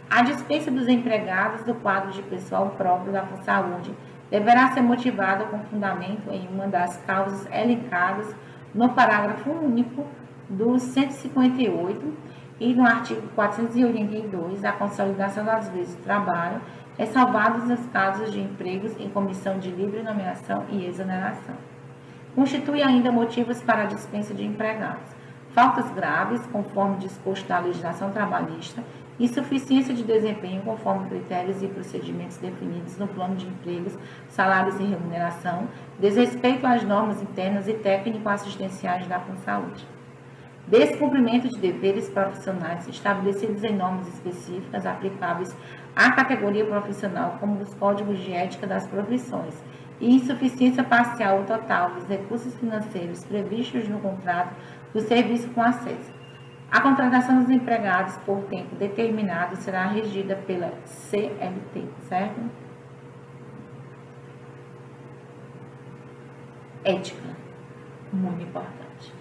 A dispensa dos empregados do quadro de pessoal próprio da Funsaúde deverá ser motivada com fundamento em uma das causas elencadas no parágrafo único do 158 e no artigo 482 da Consolidação das Leis de Trabalho, ressalvados os casos de empregos em comissão de livre nomeação e exoneração. Constitui ainda motivos para a dispensa de empregados: faltas graves, conforme disposto da legislação trabalhista, insuficiência de desempenho conforme critérios e procedimentos definidos no plano de empregos, salários e remuneração, desrespeito às normas internas e técnico-assistenciais da Funsaúde. Descumprimento de deveres profissionais estabelecidos em normas específicas aplicáveis à categoria profissional, como os códigos de ética das profissões, e insuficiência parcial ou total dos recursos financeiros previstos no contrato do serviço com acesso. A contratação dos empregados por tempo determinado será regida pela CLT, certo? Ética, muito importante.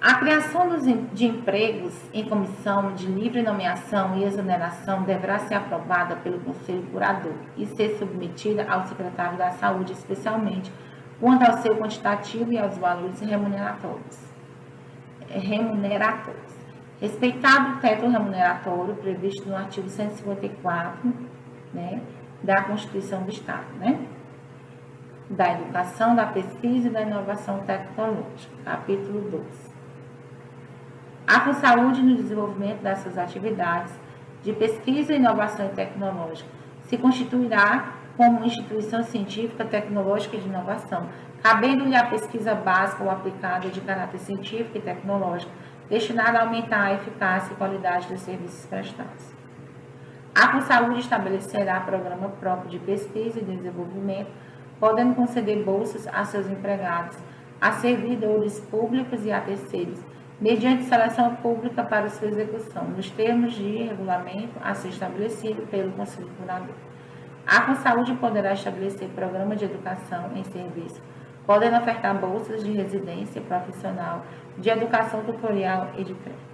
A criação de empregos em comissão de livre nomeação e exoneração deverá ser aprovada pelo Conselho Curador e ser submetida ao Secretário da Saúde, especialmente quanto ao seu quantitativo e aos valores remuneratórios. Respeitado o teto remuneratório previsto no artigo 154, né, da Constituição do Estado, né, da Educação, da Pesquisa e da Inovação Tecnológica, capítulo 12. A Funsaúde, no desenvolvimento das suas atividades de pesquisa, inovação e tecnológica, se constituirá como instituição científica, tecnológica e de inovação, cabendo-lhe a pesquisa básica ou aplicada de caráter científico e tecnológico, destinada a aumentar a eficácia e qualidade dos serviços prestados. A Funsaúde estabelecerá programa próprio de pesquisa e desenvolvimento, podendo conceder bolsas a seus empregados, a servidores públicos e a terceiros, mediante seleção pública para sua execução, nos termos de regulamento a ser estabelecido pelo Conselho Curador. A Funsaúde poderá estabelecer programa de educação em serviço, podendo ofertar bolsas de residência profissional, de educação tutorial e de crédito.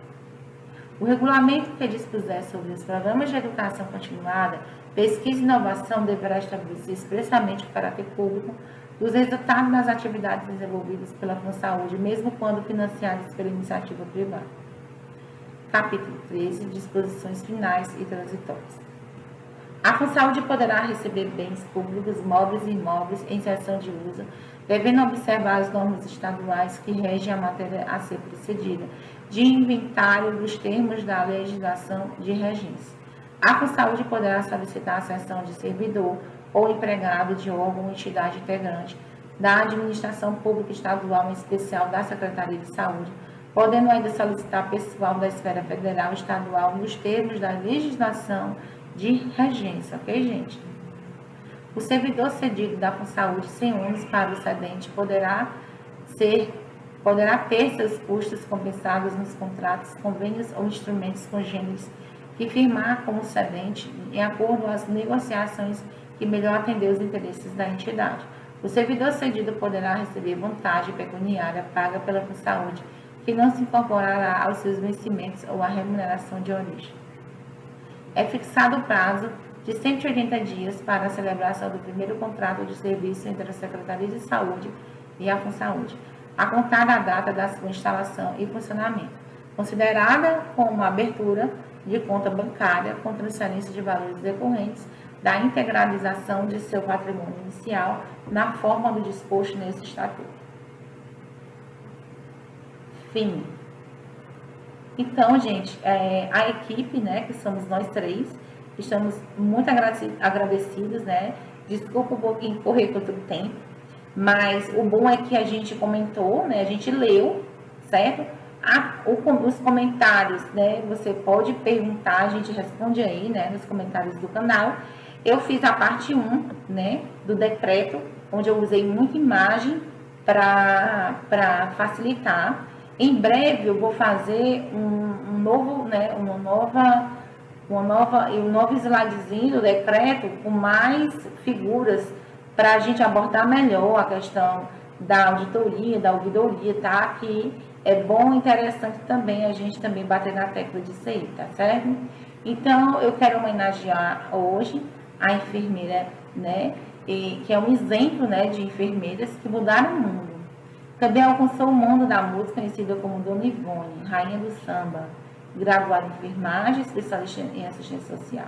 O regulamento que dispuser sobre os programas de educação continuada, pesquisa e inovação deverá estabelecer expressamente o caráter público dos resultados das atividades desenvolvidas pela Funsaúde, mesmo quando financiadas pela iniciativa privada. Capítulo 13. Disposições finais e transitórias. A Funsaúde poderá receber bens públicos, móveis e imóveis em cessão de uso, devendo observar as normas estaduais que regem a matéria a ser procedida, de inventário dos termos da legislação de regência. A Funsaúde poderá solicitar a cessão de servidor ou empregado de órgão ou entidade integrante da administração pública estadual, em especial da Secretaria de Saúde, podendo ainda solicitar pessoal da esfera federal e estadual nos termos da legislação de regência, ok, gente? O servidor cedido da FunSaúde sem ônus para o cedente poderá ter seus custos compensados nos contratos, convênios ou instrumentos congêneres que firmar com o cedente em acordo com as negociações que melhor atender os interesses da entidade. O servidor cedido poderá receber vantagem pecuniária paga pela FunSaúde, que não se incorporará aos seus vencimentos ou à remuneração de origem. É fixado o prazo de 180 dias para a celebração do primeiro contrato de serviço entre a Secretaria de Saúde e a FunSaúde, a contar da data da sua instalação e funcionamento, considerada como abertura de conta bancária com transferência de valores decorrentes da integralização de seu patrimônio inicial na forma do disposto nesse estatuto. Fim. Então, gente, a equipe, né, que somos nós três, estamos muito agradecidos, né? Desculpa um pouquinho correr contra o tempo, mas o bom é que a gente comentou, né? A gente leu, certo? Os comentários, né? Você pode perguntar, a gente responde aí, né? Nos comentários do canal. Eu fiz a parte 1, né? Do decreto, onde eu usei muita imagem para facilitar. Em breve eu vou fazer um novo slidezinho do decreto com mais figuras para a gente abordar melhor a questão da auditoria, da ouvidoria, tá? Que é bom e interessante também a gente também bater na tecla disso aí, tá certo? Então, eu quero homenagear hoje a enfermeira, né? Que é um exemplo, né, de enfermeiras que mudaram o mundo. Também alcançou o mundo da música, conhecida como Dona Ivone, rainha do samba, graduada em enfermagem, especialista em assistência social.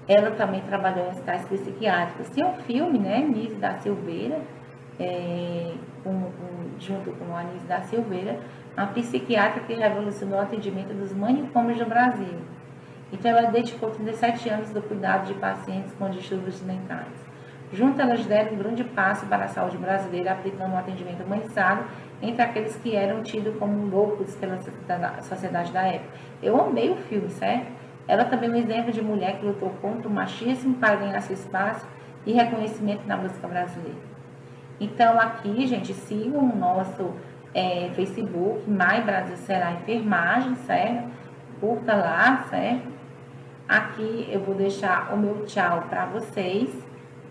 Ela também trabalhou em hospitais psiquiátricos. Tem um filme, né, Anísio da Silveira, junto com a Anísio da Silveira, uma psiquiatra que revolucionou o atendimento dos manicômios do Brasil. Então, ela dedicou 37 anos do cuidado de pacientes com distúrbios mentais. Juntas, elas deram um grande passo para a saúde brasileira, aplicando um atendimento humanizado entre aqueles que eram tidos como loucos pela sociedade da época. Eu amei o filme, certo? Ela também é um exemplo de mulher que lutou contra o machismo para ganhar seu espaço e reconhecimento na música brasileira. Então, aqui, gente, sigam o nosso Facebook, Mais Brasil Será Enfermagem, certo? Curta lá, certo? Aqui eu vou deixar o meu tchau para vocês,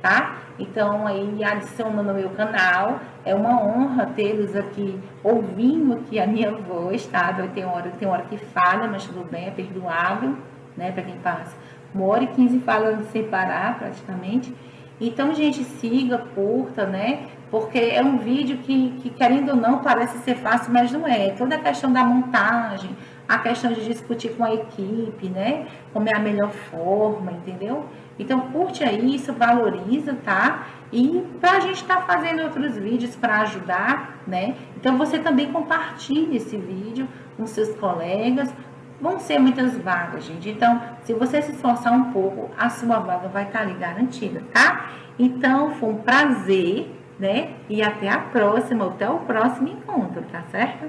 tá? Então, aí, adicionando no meu canal, é uma honra tê-los aqui, ouvindo aqui a minha voz, tá? Tem hora que falha, mas tudo bem, é perdoável, né? Para quem passa 1h15 falando sem parar, praticamente. Então, gente, siga, curta, né? Porque é um vídeo que, querendo ou não, parece ser fácil, mas não é. Toda a questão da montagem, a questão de discutir com a equipe, né? Como é a melhor forma, entendeu? Então, curte aí, isso valoriza, tá? E pra gente estar fazendo outros vídeos para ajudar, né? Então, você também compartilhe esse vídeo com seus colegas. Vão ser muitas vagas, gente. Então, se você se esforçar um pouco, a sua vaga vai estar ali garantida, tá? Então, foi um prazer, né? E até a próxima, até o próximo encontro, tá certo?